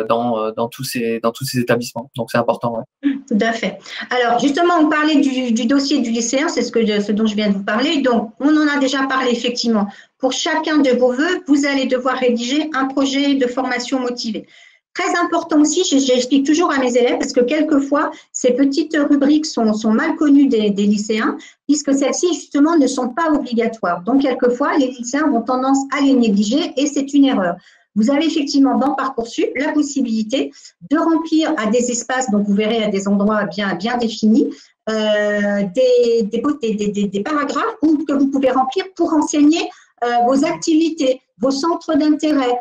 dans tous ces établissements. Donc, c'est important. Ouais. Tout à fait. Alors, justement, on parlait du dossier du lycéen, c'est ce dont je viens de vous parler. Donc, on en a déjà parlé, effectivement. Pour chacun de vos vœux, vous allez devoir rédiger un projet de formation motivée. Très important aussi, j'explique toujours à mes élèves, parce que quelquefois, ces petites rubriques sont mal connues des lycéens, puisque celles-ci, justement, ne sont pas obligatoires. Donc, quelquefois, les lycéens ont tendance à les négliger et c'est une erreur. Vous avez effectivement dans Parcoursup la possibilité de remplir à des espaces, donc vous verrez à des endroits bien définis, des paragraphes que vous pouvez remplir pour renseigner vos activités, vos centres d'intérêt.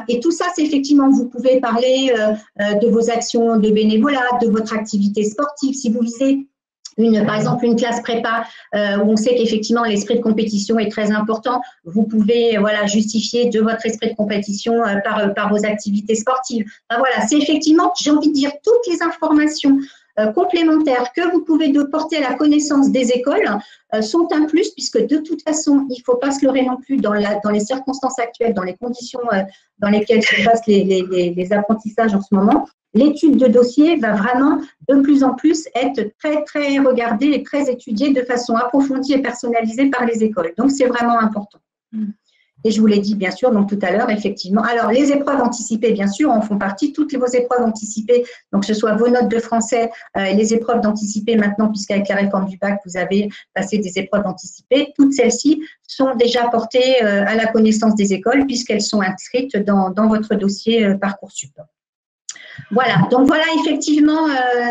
Et tout ça, c'est effectivement, vous pouvez parler de vos actions de bénévolat, de votre activité sportive. Si vous visez par exemple une classe prépa où on sait qu'effectivement l'esprit de compétition est très important, vous pouvez justifier de votre esprit de compétition par vos activités sportives. C'est effectivement, j'ai envie de dire, toutes les informations complémentaires que vous pouvez porter à la connaissance des écoles sont un plus, puisque de toute façon, il ne faut pas se leurrer non plus dans les circonstances actuelles, dans les conditions dans lesquelles se passent les apprentissages en ce moment. L'étude de dossier va vraiment de plus en plus être très, très regardée et très étudiée de façon approfondie et personnalisée par les écoles. Donc, c'est vraiment important. Et je vous l'ai dit, bien sûr, donc tout à l'heure, effectivement. Alors, les épreuves anticipées, bien sûr, en font partie. Toutes vos épreuves anticipées, donc que ce soit vos notes de français, les épreuves d'anticipées maintenant, puisqu'avec la réforme du bac, vous avez passé des épreuves anticipées, toutes celles-ci sont déjà portées à la connaissance des écoles, puisqu'elles sont inscrites dans votre dossier Parcoursup. Voilà, donc voilà effectivement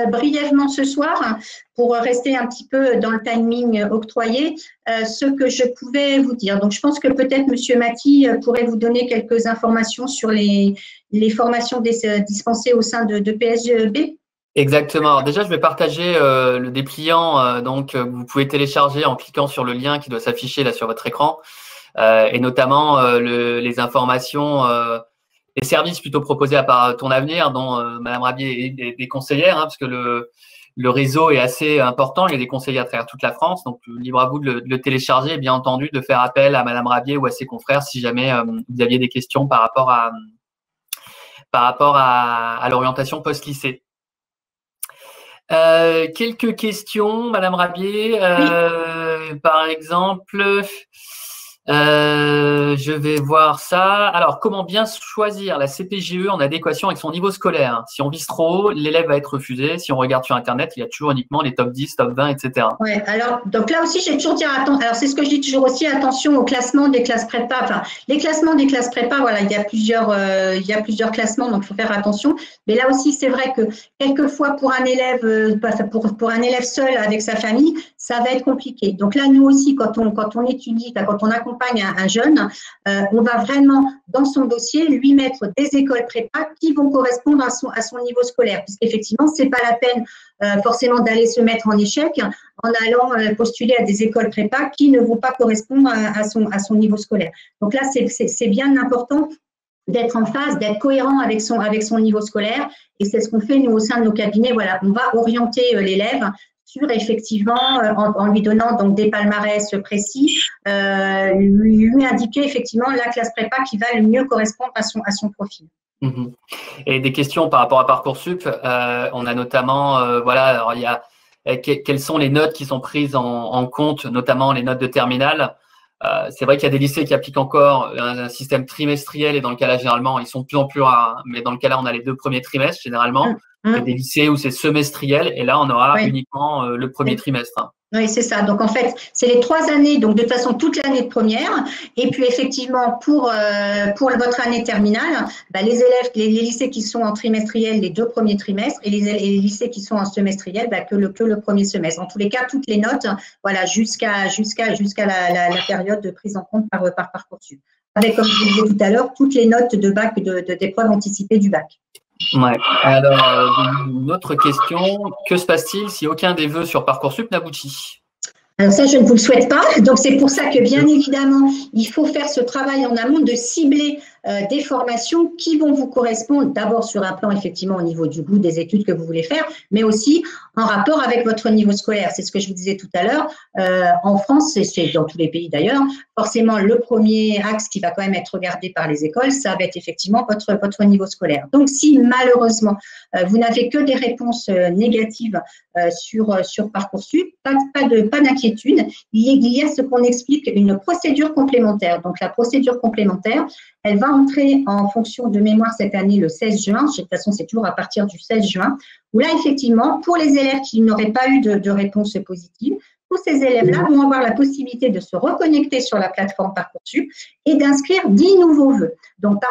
brièvement ce soir, pour rester un petit peu dans le timing octroyé, ce que je pouvais vous dire. Donc je pense que peut-être M. Maty pourrait vous donner quelques informations sur les formations dispensées au sein de PSGEB. Exactement. Alors déjà, je vais partager le dépliant que vous pouvez télécharger en cliquant sur le lien qui doit s'afficher là sur votre écran, et notamment les informations les services plutôt proposés par Ton Avenir, dont Madame Rabier est des conseillères, parce que le réseau est assez important. Il y a des conseillers à travers toute la France, donc libre à vous de le télécharger et bien entendu de faire appel à Madame Rabier ou à ses confrères si jamais vous aviez des questions par rapport à l'orientation post-lycée. Quelques questions, Madame Rabier. Oui. Par exemple, je vais voir ça. Alors, comment bien choisir la CPGE en adéquation avec son niveau scolaire? Si on vise trop haut, l'élève va être refusé. Si on regarde sur Internet, il y a toujours uniquement les top 10, top 20, etc. Oui, alors, donc là aussi, j'ai toujours dire attention. Alors, c'est ce que je dis toujours aussi, attention au classement des classes prépa. Enfin, les classements des classes prépa, voilà, il y a plusieurs classements, donc il faut faire attention. Mais là aussi, c'est vrai que quelquefois, pour un élève, pour un élève seul avec sa famille, ça va être compliqué. Donc là, nous aussi, quand on étudie, quand on accompagne un jeune, on va vraiment, dans son dossier, lui mettre des écoles prépa qui vont correspondre à son niveau scolaire. Puisqu'effectivement, ce n'est pas la peine forcément d'aller se mettre en échec en allant postuler à des écoles prépa qui ne vont pas correspondre à son niveau scolaire. Donc là, c'est bien important d'être en phase, d'être cohérent avec son niveau scolaire. Et c'est ce qu'on fait, nous, au sein de nos cabinets. Voilà, on va orienter l'élève sur, effectivement, en lui donnant donc des palmarès précis, lui indiquer effectivement la classe prépa qui va le mieux correspondre à son profil. Mmh. Et des questions par rapport à Parcoursup, on a notamment, alors il y a quelles sont les notes qui sont prises en compte, notamment les notes de terminale. C'est vrai qu'il y a des lycées qui appliquent encore un système trimestriel et dans le cas là, généralement, ils sont de plus en plus rares, mais dans le cas là, on a les 2 premiers trimestres généralement. Il y a des lycées où c'est semestriel et là, on aura uniquement le premier trimestre. Oui, c'est ça. Donc, en fait, c'est les 3 années, donc de toute façon, toute l'année de première. Et puis, effectivement, pour votre année terminale, les élèves, les lycées qui sont en trimestriel, les 2 premiers trimestres, et les lycées qui sont en semestriel, que le premier semestre. En tous les cas, toutes les notes, voilà, jusqu'à la période de prise en compte par Parcoursup. Avec, comme je vous disais tout à l'heure, toutes les notes de bac, d'épreuves anticipées du bac. Ouais. Alors, une autre question. Que se passe-t-il si aucun des vœux sur Parcoursup n'aboutit? Alors ça, je ne vous le souhaite pas. Donc, c'est pour ça que, bien évidemment, il faut faire ce travail en amont de cibler des formations qui vont vous correspondre d'abord sur un plan, effectivement, au niveau du goût des études que vous voulez faire, mais aussi en rapport avec votre niveau scolaire. C'est ce que je vous disais tout à l'heure. En France, c'est dans tous les pays d'ailleurs, forcément, le premier axe qui va quand même être regardé par les écoles, ça va être effectivement votre niveau scolaire. Donc, si malheureusement, vous n'avez que des réponses négatives sur Parcoursup, pas d'inquiétude. Il y a ce qu'on explique, une procédure complémentaire. Donc, la procédure complémentaire, elle va entrer en fonction de mémoire cette année le 16 juin. De toute façon, c'est toujours à partir du 16 juin. Où là, effectivement, pour les élèves qui n'auraient pas eu de réponse positive, tous ces élèves-là vont avoir la possibilité de se reconnecter sur la plateforme Parcoursup et d'inscrire 10 nouveaux vœux. Donc,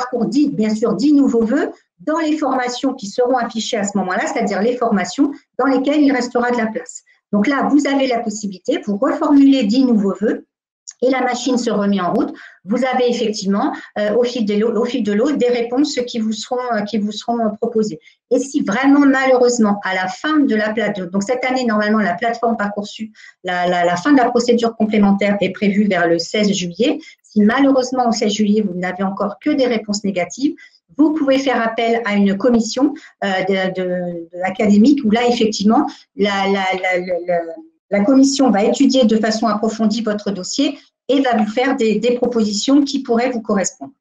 bien sûr, 10 nouveaux vœux dans les formations qui seront affichées à ce moment-là, c'est-à-dire les formations dans lesquelles il restera de la place. Donc là, vous avez la possibilité, vous reformulez 10 nouveaux vœux et la machine se remet en route. Vous avez effectivement, au fil de l'eau, des réponses qui vous seront proposées. Et si vraiment, malheureusement, à la fin de la plateforme, donc cette année, normalement, la plateforme Parcoursup, la fin de la procédure complémentaire est prévue vers le 16 juillet. Si malheureusement, au 16 juillet, vous n'avez encore que des réponses négatives, vous pouvez faire appel à une commission académique où là, effectivement, la commission va étudier de façon approfondie votre dossier et va vous faire des propositions qui pourraient vous correspondre.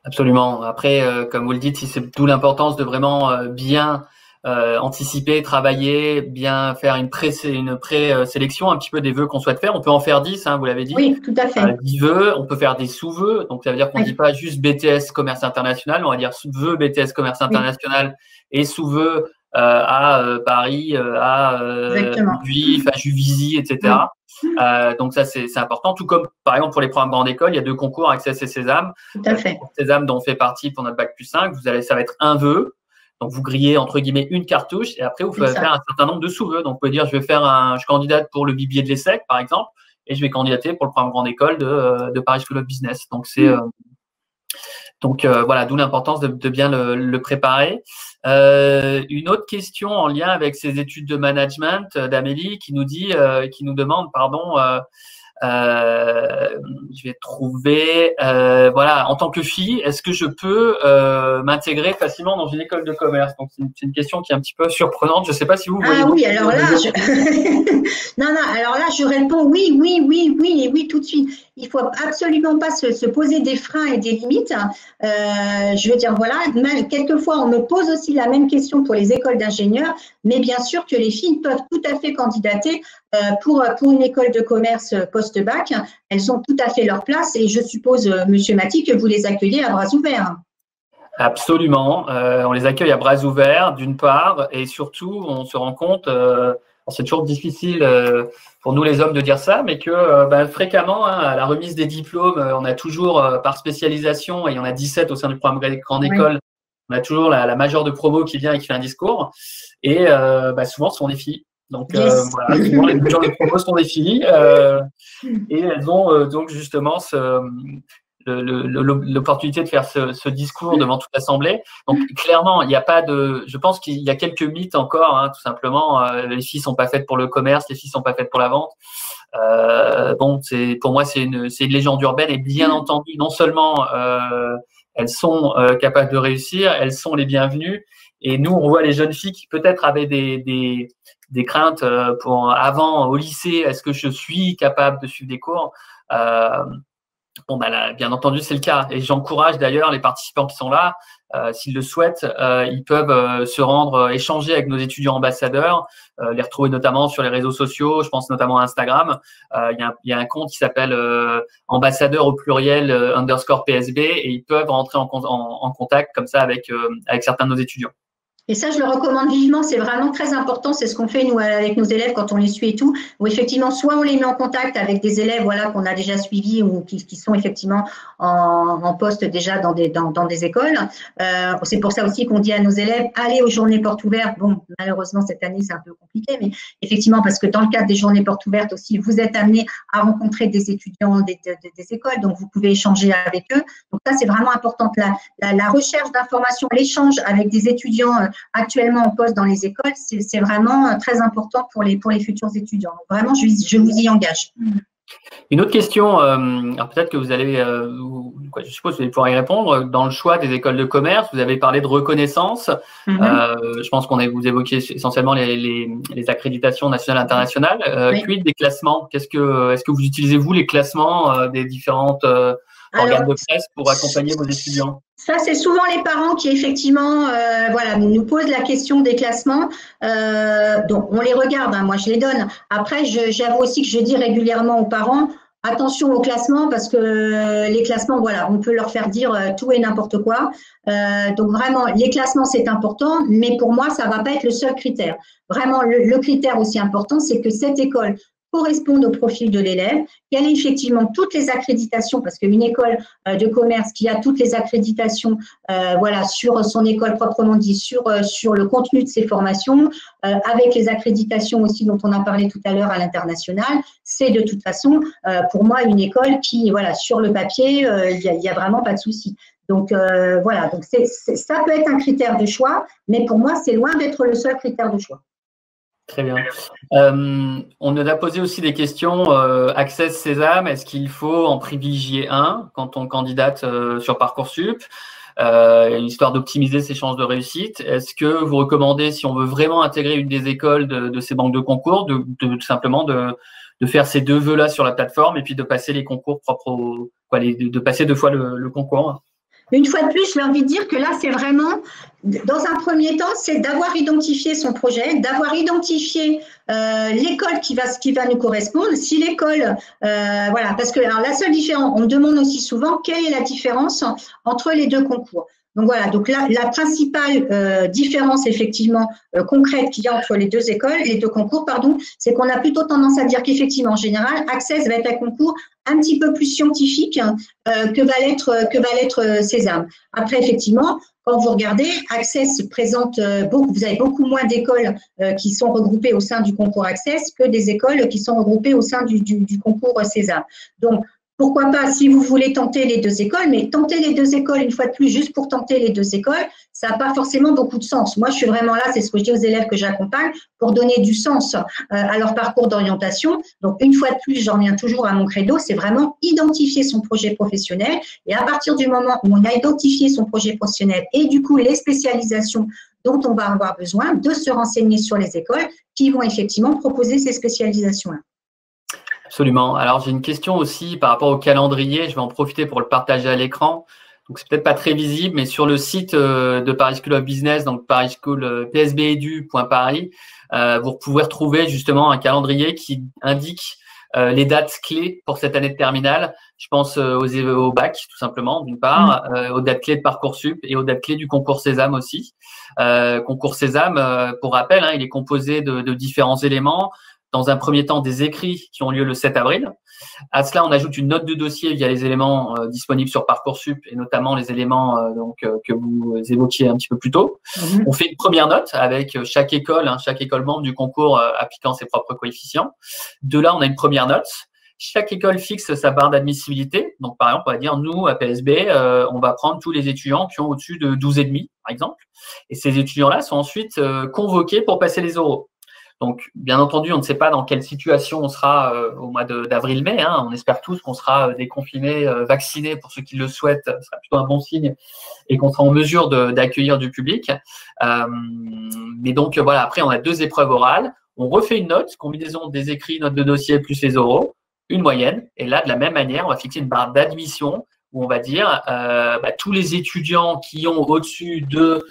Absolument. Après, comme vous le dites, c'est d'où l'importance de vraiment bien anticiper, travailler, bien faire une pré-sélection un petit peu des vœux qu'on souhaite faire. On peut en faire 10, hein, vous l'avez dit. Oui, tout à fait. 10 vœux, on peut faire des sous-vœux. Donc, ça veut dire qu'on ne dit pas juste BTS Commerce International, on va dire vœux BTS Commerce International et sous-vœux à Paris, à Juif, à Juvisy, etc. Donc ça, c'est important. Tout comme, par exemple, pour les programmes grande école, il y a 2 concours, Access et Sésame. Tout à fait. Sésame, dont on fait partie pour notre Bac+5, ça va être un vœu. Donc, vous grillez, entre guillemets, une cartouche et après, vous pouvez faire un certain nombre de sous-vœux. Donc, vous pouvez dire, je candidate pour le bibier de l'ESSEC, par exemple, et je vais candidater pour le programme grande école de Paris School of Business. Donc, voilà, d'où l'importance de bien le préparer. Une autre question en lien avec ces études de management d'Amélie qui nous demande, je vais trouver, voilà, en tant que fille, est-ce que je peux m'intégrer facilement dans une école de commerce? Donc, c'est une question qui est un petit peu surprenante. Je ne sais pas si vous voyez. Ah oui, alors là, alors là, je réponds oui, et oui tout de suite. Il faut absolument pas se poser des freins et des limites. Je veux dire, voilà, quelquefois, on me pose aussi la même question pour les écoles d'ingénieurs, mais bien sûr que les filles peuvent tout à fait candidater pour une école de commerce post-bac. Elles ont tout à fait leur place et je suppose, Monsieur Maty, que vous les accueillez à bras ouverts. Absolument. On les accueille à bras ouverts, d'une part, et surtout, on se rend compte, c'est toujours difficile pour nous les hommes de dire ça, mais que fréquemment, à la remise des diplômes, on a toujours, par spécialisation, et il y en a 17 au sein du programme grande école, on a toujours la majeure de promo qui vient et qui fait un discours, et souvent, ce sont des filles. Donc, voilà, souvent, les majeures de promo sont des filles, et elles ont donc justement l'opportunité de faire ce discours devant toute l'Assemblée. Donc, clairement, il n'y a pas je pense qu'il y a quelques mythes encore, hein, tout simplement. Les filles sont pas faites pour le commerce, les filles sont pas faites pour la vente. Pour moi, c'est une légende urbaine et bien entendu, non seulement elles sont capables de réussir, elles sont les bienvenues. Et nous, on voit les jeunes filles qui peut-être avaient des craintes avant au lycée. Est-ce que je suis capable de suivre des cours? Bien entendu, c'est le cas. Et j'encourage d'ailleurs les participants qui sont là, s'ils le souhaitent, ils peuvent se rendre, échanger avec nos étudiants ambassadeurs, les retrouver notamment sur les réseaux sociaux. Je pense notamment à Instagram. Il y a un compte qui s'appelle ambassadeur au pluriel _PSB et ils peuvent rentrer en contact comme ça avec certains de nos étudiants. Et ça, je le recommande vivement, c'est vraiment très important. C'est ce qu'on fait, nous, avec nos élèves quand on les suit et tout, où effectivement, soit on les met en contact avec des élèves qu'on a déjà suivis ou qui sont effectivement en poste déjà dans des écoles. C'est pour ça aussi qu'on dit à nos élèves, allez aux journées portes ouvertes. Bon, malheureusement, cette année, c'est un peu compliqué, mais effectivement, parce que dans le cadre des journées portes ouvertes aussi, vous êtes amenés à rencontrer des étudiants des écoles, donc vous pouvez échanger avec eux. Donc ça, c'est vraiment important. La recherche d'informations, l'échange avec des étudiants actuellement en poste dans les écoles, c'est vraiment très important pour les futurs étudiants. Donc vraiment, je vous y engage. Une autre question, alors peut-être que vous allez, je suppose que vous allez pouvoir y répondre. Dans le choix des écoles de commerce, vous avez parlé de reconnaissance. Je pense vous évoquiez essentiellement les accréditations nationales et internationales. Quid des classements? Est-ce que vous utilisez, vous, les classements des différentes organes de presse pour accompagner vos étudiants? Ça, c'est souvent les parents qui, effectivement, nous posent la question des classements. Donc, on les regarde, hein, moi, je les donne. Après, j'avoue aussi que je dis régulièrement aux parents, attention aux classements parce que les classements, on peut leur faire dire tout et n'importe quoi. Donc, vraiment, les classements, c'est important, mais pour moi, ça va pas être le seul critère. Vraiment, le critère aussi important, c'est que cette école correspondent au profil de l'élève, qu'elle ait effectivement toutes les accréditations, parce qu'une école de commerce qui a toutes les accréditations sur son école proprement dit, sur le contenu de ses formations, avec les accréditations aussi dont on a parlé tout à l'heure à l'international, c'est de toute façon pour moi une école qui, sur le papier, il y a vraiment pas de souci. Donc donc ça peut être un critère de choix, mais pour moi c'est loin d'être le seul critère de choix. Très bien. On nous a posé aussi des questions. Access Sésame, est-ce qu'il faut en privilégier un quand on candidate sur Parcoursup? histoire d'optimiser ses chances de réussite. Est-ce que vous recommandez, si on veut vraiment intégrer une des écoles de ces banques de concours, simplement de faire ces 2 vœux-là sur la plateforme et puis de passer les concours propres de passer 2 fois le concours? Une fois de plus, j'ai envie de dire que là, c'est vraiment, dans un premier temps, c'est d'avoir identifié son projet, d'avoir identifié l'école qui va nous correspondre. Si l'école, voilà, parce que alors, la seule différence, on me demande aussi souvent quelle est la différence entre les 2 concours. Donc voilà, donc là, la principale différence effectivement concrète qu'il y a entre les 2 écoles, les 2 concours, pardon, c'est qu'on a plutôt tendance à dire qu'effectivement, en général, Access va être un concours un petit peu plus scientifique que va l'être Sésame. Après, effectivement, quand vous regardez, Access présente vous avez beaucoup moins d'écoles qui sont regroupées au sein du concours Access que des écoles qui sont regroupées au sein du concours Sésame. Donc, pourquoi pas, si vous voulez tenter les 2 écoles, mais tenter les 2 écoles, une fois de plus, juste pour tenter les 2 écoles, ça n'a pas forcément beaucoup de sens. Moi, je suis vraiment là, c'est ce que je dis aux élèves que j'accompagne, pour donner du sens à leur parcours d'orientation. Donc, une fois de plus, j'en reviens toujours à mon credo, c'est vraiment identifier son projet professionnel. Et à partir du moment où on a identifié son projet professionnel et du coup, les spécialisations dont on va avoir besoin, de se renseigner sur les écoles qui vont effectivement proposer ces spécialisations-là. Absolument. Alors, j'ai une question aussi par rapport au calendrier. Je vais en profiter pour le partager à l'écran. Donc, c'est peut-être pas très visible, mais sur le site de Paris School of Business, donc Paris School psbedu.paris, vous pouvez retrouver justement un calendrier qui indique les dates clés pour cette année de terminale. Je pense au bac, tout simplement, d'une part, aux dates clés de Parcoursup et aux dates clés du concours Sésame aussi. Concours Sésame, pour rappel, il est composé de différents éléments. Dans un premier temps, des écrits qui ont lieu le 7 avril. À cela, on ajoute une note de dossier via les éléments disponibles sur Parcoursup et notamment les éléments que vous évoquiez un petit peu plus tôt. On fait une première note avec chaque école membre du concours appliquant ses propres coefficients. De là, on a une première note. Chaque école fixe sa barre d'admissibilité. Donc, par exemple, on va dire, nous, à PSB, on va prendre tous les étudiants qui ont au-dessus de 12,5, par exemple. Et ces étudiants-là sont ensuite convoqués pour passer les oraux. Donc, bien entendu, on ne sait pas dans quelle situation on sera au mois d'avril-mai. On espère tous qu'on sera déconfinés, vaccinés pour ceux qui le souhaitent. Ce sera plutôt un bon signe et qu'on sera en mesure d'accueillir du public. Mais donc, voilà, après, on a 2 épreuves orales. On refait une note, combinaison des écrits, notes de dossier plus les oraux, une moyenne. Et là, de la même manière, on va fixer une barre d'admission où on va dire tous les étudiants qui ont au-dessus de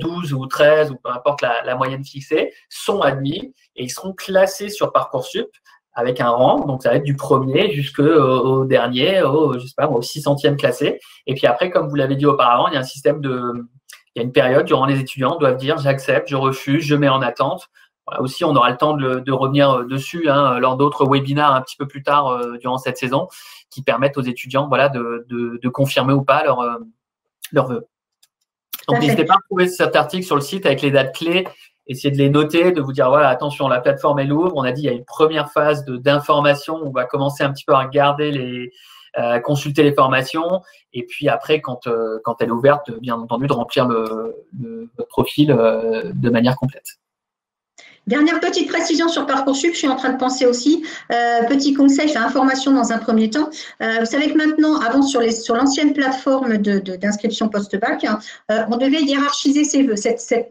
12 ou 13 ou peu importe la moyenne fixée sont admis et ils seront classés sur Parcoursup avec un rang. Donc, ça va être du premier jusqu'au dernier, au 600e classé. Et puis après, comme vous l'avez dit auparavant, il y a un système il y a une période durant les étudiants doivent dire j'accepte, je refuse, je mets en attente. Voilà, aussi, on aura le temps de revenir dessus lors d'autres webinaires un petit peu plus tard durant cette saison qui permettent aux étudiants de confirmer ou pas leur vœu. Donc, n'hésitez pas à trouver cet article sur le site avec les dates clés, essayez de les noter, de vous dire, voilà, attention, la plateforme elle ouvre. On a dit, il y a une première phase d'information. On va commencer un petit peu à regarder consulter les formations. Et puis après, quand elle est ouverte, bien entendu, de remplir votre profil de manière complète. Dernière petite précision sur Parcoursup, je suis en train de penser aussi, petit conseil, information dans un premier temps. Vous savez que maintenant, avant sur l'ancienne plateforme d'inscription post-bac, on devait hiérarchiser ses vœux.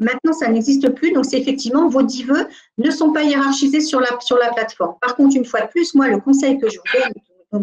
Maintenant, ça n'existe plus, donc c'est effectivement vos 10 vœux ne sont pas hiérarchisés sur la plateforme. Par contre, une fois de plus, moi, le conseil que je vous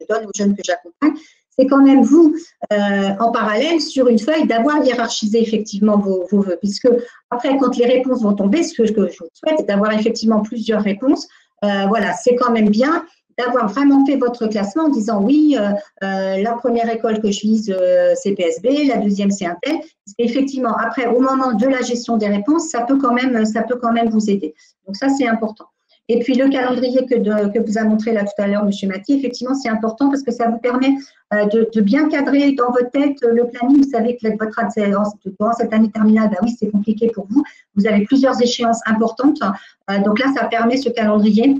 donne aux jeunes que j'accompagne, c'est quand même vous, en parallèle, sur une feuille, d'avoir hiérarchisé effectivement vos vœux. Puisque après, quand les réponses vont tomber, ce que je vous souhaite est d'avoir effectivement plusieurs réponses. Voilà, c'est quand même bien d'avoir vraiment fait votre classement en disant oui, la première école que je vise, c'est PSB, la deuxième, c'est un tel. Parce qu'effectivement, après, au moment de la gestion des réponses, ça peut quand même vous aider. Donc ça, c'est important. Et puis, le calendrier que vous a montré là tout à l'heure, M. Maty, effectivement, c'est important parce que ça vous permet de bien cadrer dans votre tête le planning. Vous savez que votre adhérence durant cette année terminale, oui, c'est compliqué pour vous. Vous avez plusieurs échéances importantes. Donc là, ça permet ce calendrier.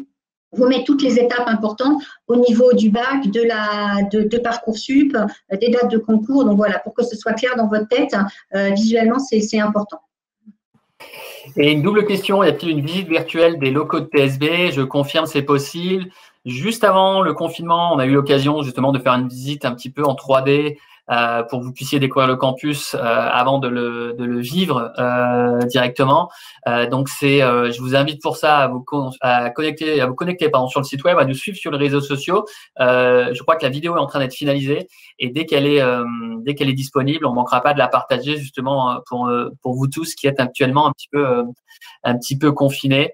Vous mettez toutes les étapes importantes au niveau du bac, de Parcoursup, des dates de concours. Donc voilà, pour que ce soit clair dans votre tête, visuellement, c'est important. Et une double question, y a-t-il une visite virtuelle des locaux de PSB? Je confirme, c'est possible. Juste avant le confinement, on a eu l'occasion justement de faire une visite un petit peu en 3D pour que vous puissiez découvrir le campus avant de le vivre directement. Donc je vous invite pour ça à vous connecter sur le site web, à nous suivre sur les réseaux sociaux. Je crois que la vidéo est en train d'être finalisée et dès qu'elle est disponible, on ne manquera pas de la partager justement pour vous tous qui êtes actuellement un petit peu confinés.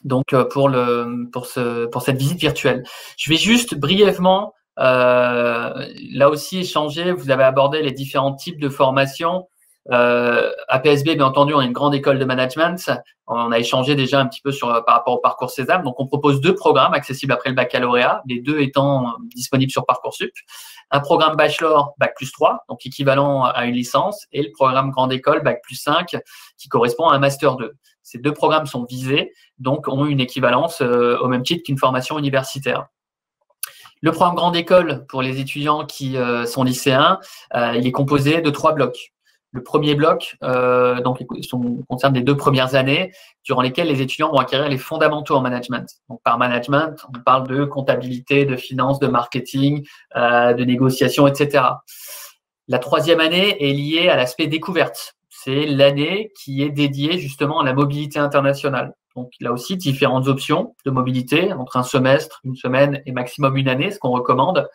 Donc pour cette visite virtuelle, je vais juste brièvement là aussi échanger. Vous avez abordé les différents types de formations. À PSB, bien entendu, on a une grande école de management. On a échangé déjà un petit peu par rapport au parcours Sésame. Donc, on propose 2 programmes accessibles après le baccalauréat, les 2 étant disponibles sur Parcoursup. Un programme bachelor Bac+3, donc équivalent à une licence, et le programme grande école Bac+5, qui correspond à un master 2. Ces 2 programmes sont visés, donc ont une équivalence au même titre qu'une formation universitaire. Le programme grande école pour les étudiants qui sont lycéens, il est composé de 3 blocs. Le premier bloc concerne les 2 premières années durant lesquelles les étudiants vont acquérir les fondamentaux en management. Donc, par management, on parle de comptabilité, de finance, de marketing, de négociation, etc. La 3e année est liée à l'aspect découverte. C'est l'année qui est dédiée justement à la mobilité internationale. Donc, là aussi, différentes options de mobilité entre un semestre, une semaine et maximum une année, ce qu'on recommande,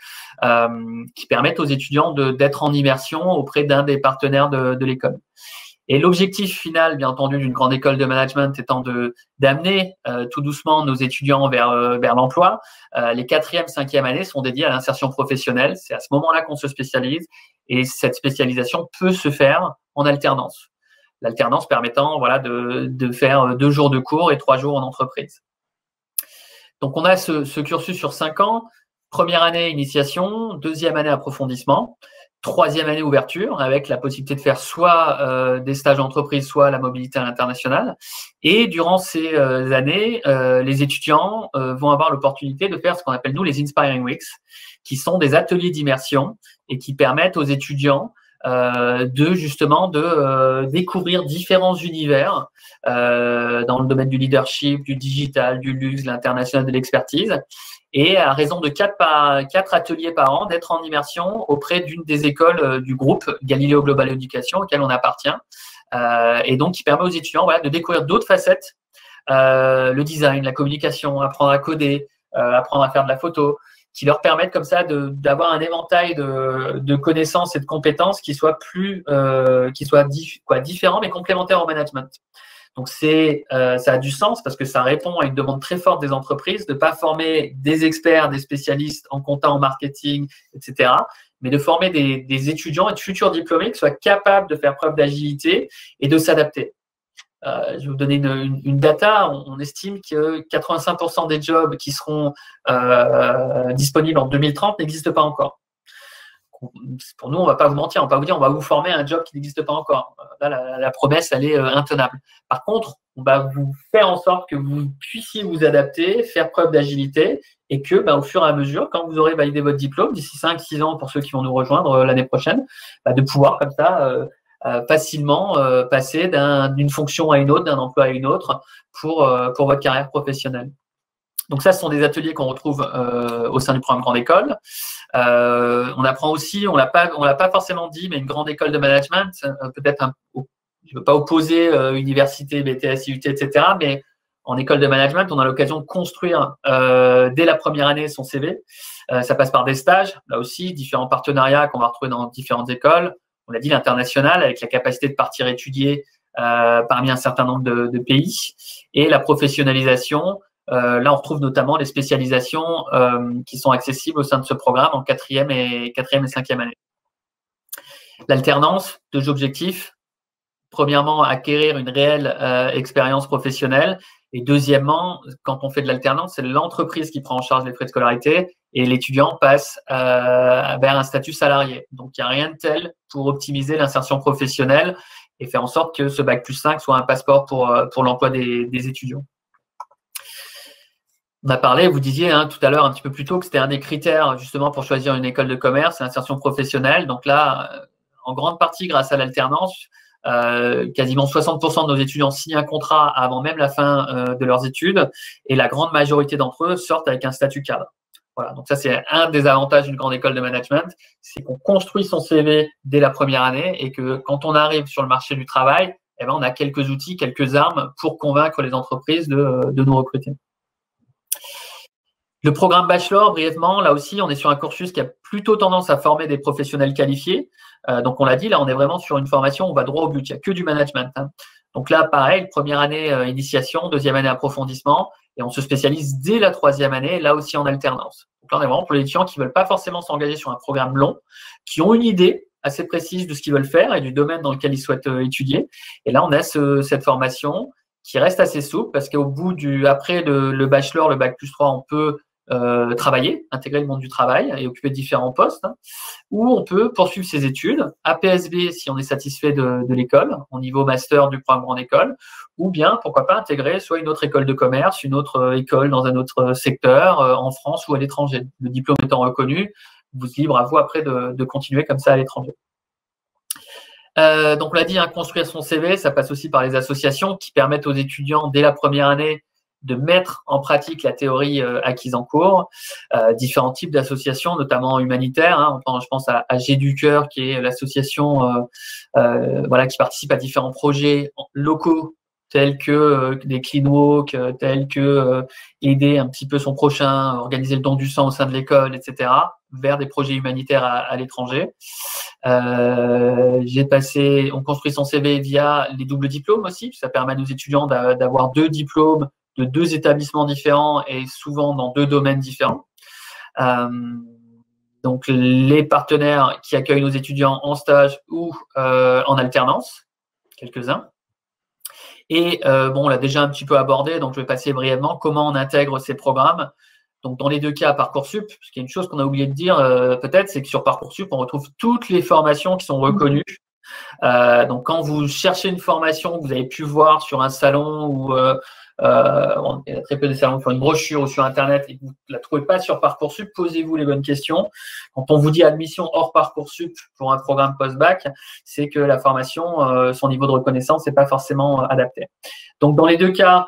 qui permettent aux étudiants d'être en immersion auprès d'un des partenaires de l'école. Et l'objectif final, bien entendu, d'une grande école de management étant d'amener tout doucement nos étudiants vers l'emploi. Les 4e, 5e années sont dédiées à l'insertion professionnelle. C'est à ce moment-là qu'on se spécialise et cette spécialisation peut se faire en alternance. L'alternance permettant de faire 2 jours de cours et 3 jours en entreprise. Donc, on a ce cursus sur 5 ans. Première année, initiation. 2e année, approfondissement. 3e année, ouverture, avec la possibilité de faire soit des stages d'entreprise, soit la mobilité à l'international. Et durant ces années, les étudiants vont avoir l'opportunité de faire ce qu'on appelle, nous, les Inspiring Weeks, qui sont des ateliers d'immersion et qui permettent aux étudiants de découvrir différents univers dans le domaine du leadership, du digital, du luxe, de l'international, de l'expertise, et à raison de 4 ateliers par an, d'être en immersion auprès d'une des écoles du groupe Galileo Global Education auquel on appartient, et donc qui permet aux étudiants de découvrir d'autres facettes, le design, la communication, apprendre à coder, apprendre à faire de la photo, qui leur permettent comme ça d'avoir un éventail de connaissances et de compétences qui soient différents mais complémentaires au management. Donc ça a du sens parce que ça répond à une demande très forte des entreprises de ne pas former des experts, des spécialistes en compta, en marketing, etc., mais de former des étudiants et de futurs diplômés qui soient capables de faire preuve d'agilité et de s'adapter. Je vais vous donner une data. On estime que 85% des jobs qui seront disponibles en 2030 n'existent pas encore. Pour nous, on ne va pas vous mentir, on ne va pas vous dire on va vous former un job qui n'existe pas encore. Là, la promesse, elle est intenable. Par contre, on va vous faire en sorte que vous puissiez vous adapter, faire preuve d'agilité et que, au fur et à mesure, quand vous aurez validé votre diplôme, d'ici 5-6 ans pour ceux qui vont nous rejoindre l'année prochaine, de pouvoir comme ça facilement passer d'une fonction à une autre, d'un emploi à une autre pour votre carrière professionnelle. Donc ça, ce sont des ateliers qu'on retrouve au sein du programme Grande École. On apprend aussi, on l'a pas forcément dit, mais une grande école de management, peut-être je ne veux pas opposer université, BTS, IUT, etc., mais en école de management, on a l'occasion de construire dès la première année son CV. Ça passe par des stages, là aussi, différents partenariats qu'on va retrouver dans différentes écoles. On a dit l'international, avec la capacité de partir étudier parmi un certain nombre de pays. Et la professionnalisation, là, on retrouve notamment les spécialisations qui sont accessibles au sein de ce programme en 4e et 5e année. L'alternance, 2 objectifs. Premièrement, acquérir une réelle expérience professionnelle. Et deuxièmement, quand on fait de l'alternance, c'est l'entreprise qui prend en charge les frais de scolarité et l'étudiant passe vers un statut salarié. Donc, il n'y a rien de tel pour optimiser l'insertion professionnelle et faire en sorte que ce Bac+5 soit un passeport pour l'emploi des étudiants. On a parlé, vous disiez tout à l'heure un petit peu plus tôt que c'était un des critères justement pour choisir une école de commerce, l'insertion professionnelle. Donc là, en grande partie grâce à l'alternance, quasiment 60% de nos étudiants signent un contrat avant même la fin de leurs études et la grande majorité d'entre eux sortent avec un statut cadre. Voilà, donc ça, c'est un des avantages d'une grande école de management, c'est qu'on construit son CV dès la première année et que quand on arrive sur le marché du travail, eh ben, on a quelques outils, quelques armes pour convaincre les entreprises de nous recruter. Le programme bachelor, brièvement, là aussi, on est sur un cursus qui a plutôt tendance à former des professionnels qualifiés. Donc, on l'a dit, là, on est vraiment sur une formation où on va droit au but. Il n'y a que du management. Hein. Donc là, pareil, première année initiation, deuxième année approfondissement, et on se spécialise dès la troisième année, là aussi en alternance. Donc là, on est vraiment pour les étudiants qui ne veulent pas forcément s'engager sur un programme long, qui ont une idée assez précise de ce qu'ils veulent faire et du domaine dans lequel ils souhaitent étudier. Et là, on a cette formation qui reste assez souple parce qu'au bout après le bachelor, le bac plus 3, on peut travailler, intégrer le monde du travail et occuper différents postes, hein, ou on peut poursuivre ses études à PSB si on est satisfait de l'école, au niveau master du programme grande école, ou bien, pourquoi pas, intégrer soit une autre école de commerce, une autre école dans un autre secteur, en France ou à l'étranger. Le diplôme étant reconnu, vous êtes libre à vous après de continuer comme ça à l'étranger. Donc, on l'a dit, hein, construire son CV, ça passe aussi par les associations qui permettent aux étudiants, dès la première année, de mettre en pratique la théorie acquise en cours. Différents types d'associations, notamment humanitaires. Hein. Je pense à J'ai du cœur, qui est l'association qui participe à différents projets locaux, tels que des clean walk, tels que aider un petit peu son prochain, organiser le don du sang au sein de l'école, etc., vers des projets humanitaires à l'étranger. On construit son CV via les doubles diplômes aussi. Ça permet à nos étudiants d'avoir 2 diplômes de 2 établissements différents et souvent dans 2 domaines différents. Donc, les partenaires qui accueillent nos étudiants en stage ou en alternance, quelques-uns. Et on l'a déjà un petit peu abordé, donc je vais passer brièvement comment on intègre ces programmes. Donc, dans les 2 cas, Parcoursup, parce qu'il y a une chose qu'on a oublié de dire peut-être, c'est que sur Parcoursup, on retrouve toutes les formations qui sont reconnues. Donc, quand vous cherchez une formation que vous avez pu voir sur un salon ou il y a très peu de salons qui font une brochure ou sur Internet et que vous ne la trouvez pas sur Parcoursup, posez-vous les bonnes questions. Quand on vous dit admission hors Parcoursup pour un programme post-bac, c'est que la formation, son niveau de reconnaissance n'est pas forcément adapté. Donc, dans les 2 cas,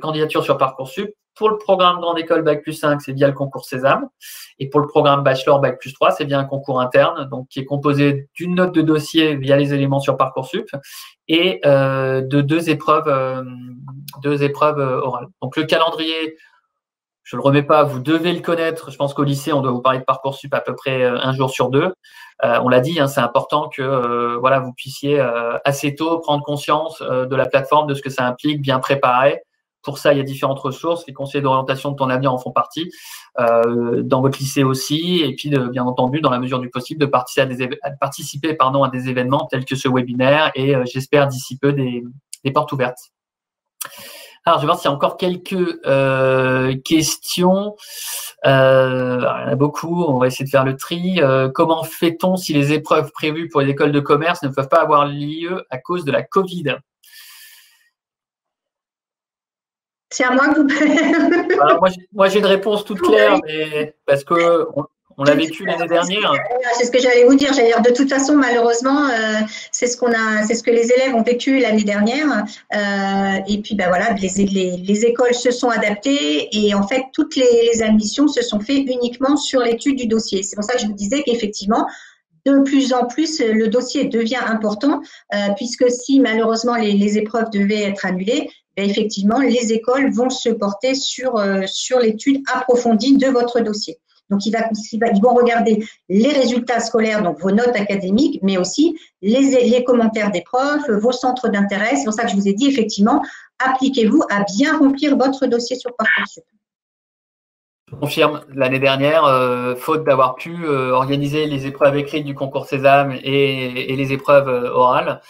candidature sur Parcoursup. Pour le programme grande école bac plus 5, c'est via le concours Sésame. Et pour le programme bachelor bac plus 3, c'est via un concours interne, donc qui est composé d'une note de dossier via les éléments sur Parcoursup et de 2 épreuves orales. Donc le calendrier, je ne le remets pas, vous devez le connaître. Je pense qu'au lycée, on doit vous parler de Parcoursup à peu près 1 jour sur 2. On l'a dit, hein, c'est important que vous puissiez assez tôt prendre conscience de la plateforme, de ce que ça implique, bien préparer. Pour ça, il y a différentes ressources. Les conseillers d'orientation de ton avenir en font partie, dans votre lycée aussi. Et puis, bien entendu, dans la mesure du possible, de participer à des événements tels que ce webinaire et j'espère d'ici peu des portes ouvertes. Alors, je vais voir s'il y a encore quelques questions. Il y en a beaucoup. On va essayer de faire le tri. Comment fait-on si les épreuves prévues pour les écoles de commerce ne peuvent pas avoir lieu à cause de la Covid ? C'est à moi que vous… Alors, moi, j'ai une réponse toute claire, mais parce qu'on l'a vécu l'année dernière. C'est ce que j'allais vous dire. J'allais dire, de toute façon, malheureusement, c'est ce que les élèves ont vécu l'année dernière. Et puis, les écoles se sont adaptées et en fait, toutes les admissions se sont faites uniquement sur l'étude du dossier. C'est pour ça que je vous disais qu'effectivement, de plus en plus, le dossier devient important puisque si malheureusement les épreuves devaient être annulées, effectivement, les écoles vont se porter sur l'étude approfondie de votre dossier. Donc, ils vont regarder les résultats scolaires, donc vos notes académiques, mais aussi les commentaires des profs, vos centres d'intérêt. C'est pour ça que je vous ai dit, effectivement, appliquez-vous à bien remplir votre dossier sur Parcoursup. Je confirme, l'année dernière, faute d'avoir pu organiser les épreuves écrites du concours Sésame et les épreuves orales,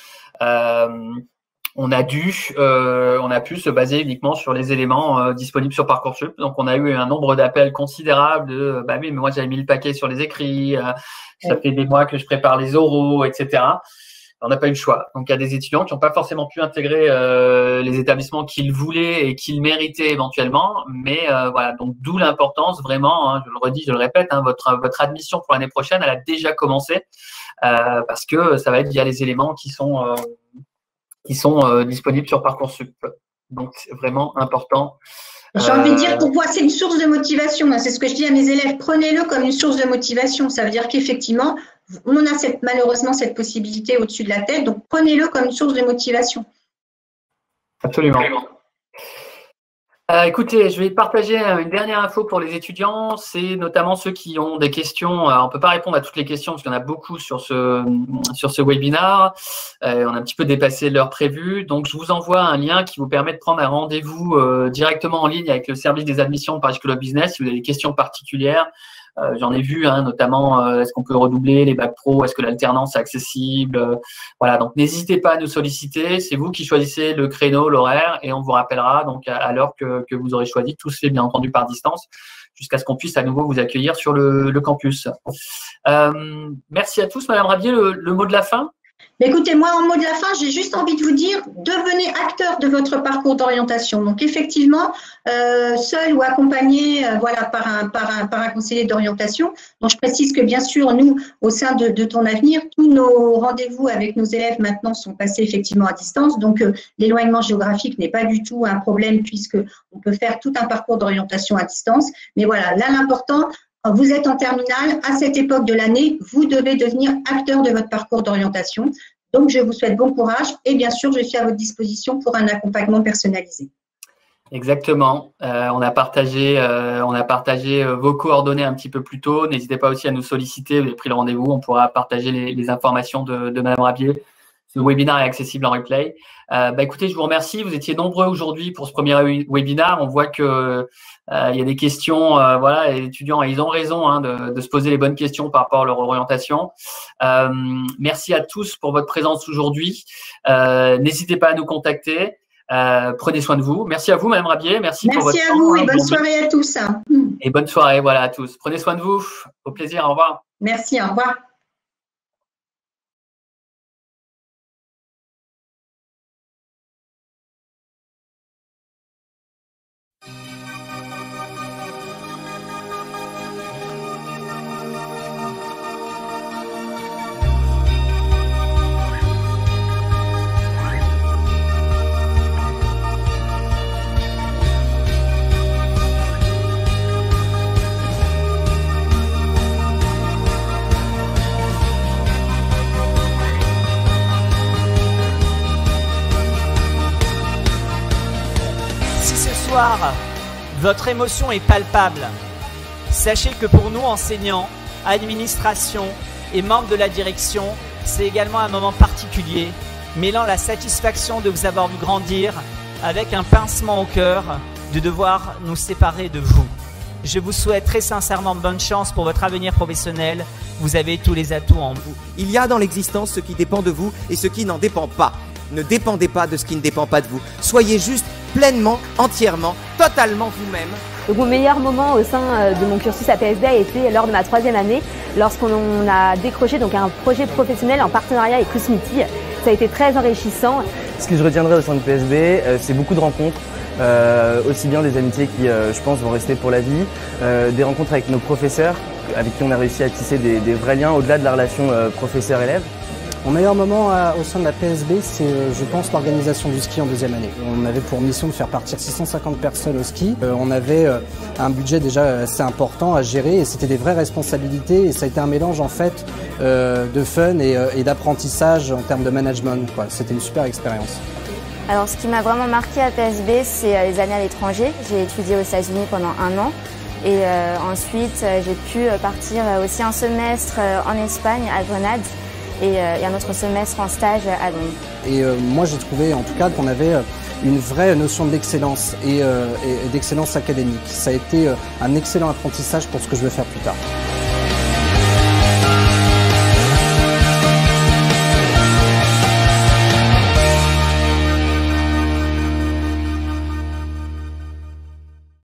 on a pu se baser uniquement sur les éléments disponibles sur Parcoursup. Donc, on a eu un nombre d'appels considérable de oui, mais moi, j'avais mis le paquet sur les écrits, ça fait des mois que je prépare les oraux, etc. On n'a pas eu le choix. Donc, il y a des étudiants qui n'ont pas forcément pu intégrer les établissements qu'ils voulaient et qu'ils méritaient éventuellement. Mais donc d'où l'importance vraiment, hein, je le redis, je le répète, hein, votre admission pour l'année prochaine, elle a déjà commencé parce que ça va être via les éléments qui sont disponibles sur Parcoursup. Donc, c'est vraiment important. J'ai envie de dire, pour moi, c'est une source de motivation. C'est ce que je dis à mes élèves. Prenez-le comme une source de motivation. Ça veut dire qu'effectivement, on a malheureusement cette possibilité au-dessus de la tête. Donc, prenez-le comme une source de motivation. Absolument. Écoutez, je vais partager une dernière info pour les étudiants. C'est notamment ceux qui ont des questions. On ne peut pas répondre à toutes les questions parce qu'il y en a beaucoup sur ce webinaire. On a un petit peu dépassé l'heure prévue. Donc, je vous envoie un lien qui vous permet de prendre un rendez-vous directement en ligne avec le service des admissions de Paris School of Business si vous avez des questions particulières. J'en ai vu, notamment, est-ce qu'on peut redoubler les bacs pro, est-ce que l'alternance est accessible, voilà. Donc, n'hésitez pas à nous solliciter. C'est vous qui choisissez le créneau, l'horaire, et on vous rappellera donc à l'heure que vous aurez choisi. Tout se fait bien entendu par distance, jusqu'à ce qu'on puisse à nouveau vous accueillir sur le campus. Merci à tous, Madame Rabier. Le mot de la fin? Écoutez, moi, en mot de la fin, j'ai juste envie de vous dire, devenez acteur de votre parcours d'orientation. Donc, effectivement, seul ou accompagné voilà, par un conseiller d'orientation. Donc, je précise que, bien sûr, nous, au sein de Ton Avenir, tous nos rendez-vous avec nos élèves maintenant sont passés effectivement à distance. Donc, l'éloignement géographique n'est pas du tout un problème puisqu'on peut faire tout un parcours d'orientation à distance. Mais voilà, là, l'important, vous êtes en terminale, à cette époque de l'année, vous devez devenir acteur de votre parcours d'orientation. Donc, je vous souhaite bon courage et bien sûr, je suis à votre disposition pour un accompagnement personnalisé. Exactement. On a partagé vos coordonnées un petit peu plus tôt. N'hésitez pas aussi à nous solliciter. Vous avez pris le rendez-vous. On pourra partager les informations de Madame Rabier. Ce webinaire est accessible en replay. Écoutez, je vous remercie. Vous étiez nombreux aujourd'hui pour ce premier webinaire. On voit que il y a des questions. Voilà, les étudiants, ils ont raison de se poser les bonnes questions par rapport à leur orientation. Merci à tous pour votre présence aujourd'hui. N'hésitez pas à nous contacter. Prenez soin de vous. Merci à vous, Madame Rabier. Merci pour votre temps. Merci à vous et bonne soirée à tous. Et bonne soirée, voilà, à tous. Prenez soin de vous. Au plaisir. Au revoir. Merci. Au revoir. Votre émotion est palpable. Sachez que pour nous, enseignants, administration et membres de la direction, c'est également un moment particulier, mêlant la satisfaction de vous avoir vu grandir avec un pincement au cœur de devoir nous séparer de vous. Je vous souhaite très sincèrement bonne chance pour votre avenir professionnel. Vous avez tous les atouts en vous. Il y a dans l'existence ce qui dépend de vous et ce qui n'en dépend pas. Ne dépendez pas de ce qui ne dépend pas de vous. Soyez juste pleinement, entièrement, totalement vous-même. Donc mon meilleur moment au sein de mon cursus à PSB a été lors de ma 3e année, lorsqu'on a décroché donc un projet professionnel en partenariat avec Lousmiti. Ça a été très enrichissant. Ce que je retiendrai au sein de PSB, c'est beaucoup de rencontres, aussi bien des amitiés qui, je pense, vont rester pour la vie, des rencontres avec nos professeurs, avec qui on a réussi à tisser des vrais liens au-delà de la relation professeur-élève. Mon meilleur moment au sein de la PSB, c'est, je pense, l'organisation du ski en 2e année. On avait pour mission de faire partir 650 personnes au ski. On avait un budget déjà assez important à gérer et c'était des vraies responsabilités. Et ça a été un mélange en fait de fun et d'apprentissage en termes de management. C'était une super expérience. Alors, ce qui m'a vraiment marqué à PSB, c'est les années à l'étranger. J'ai étudié aux États-Unis pendant 1 an. Et ensuite, j'ai pu partir aussi un semestre en Espagne, à Grenade. Et un autre semestre en stage à Londres. Et moi, j'ai trouvé en tout cas qu'on avait une vraie notion de l'excellence et d'excellence académique. Ça a été un excellent apprentissage pour ce que je veux faire plus tard.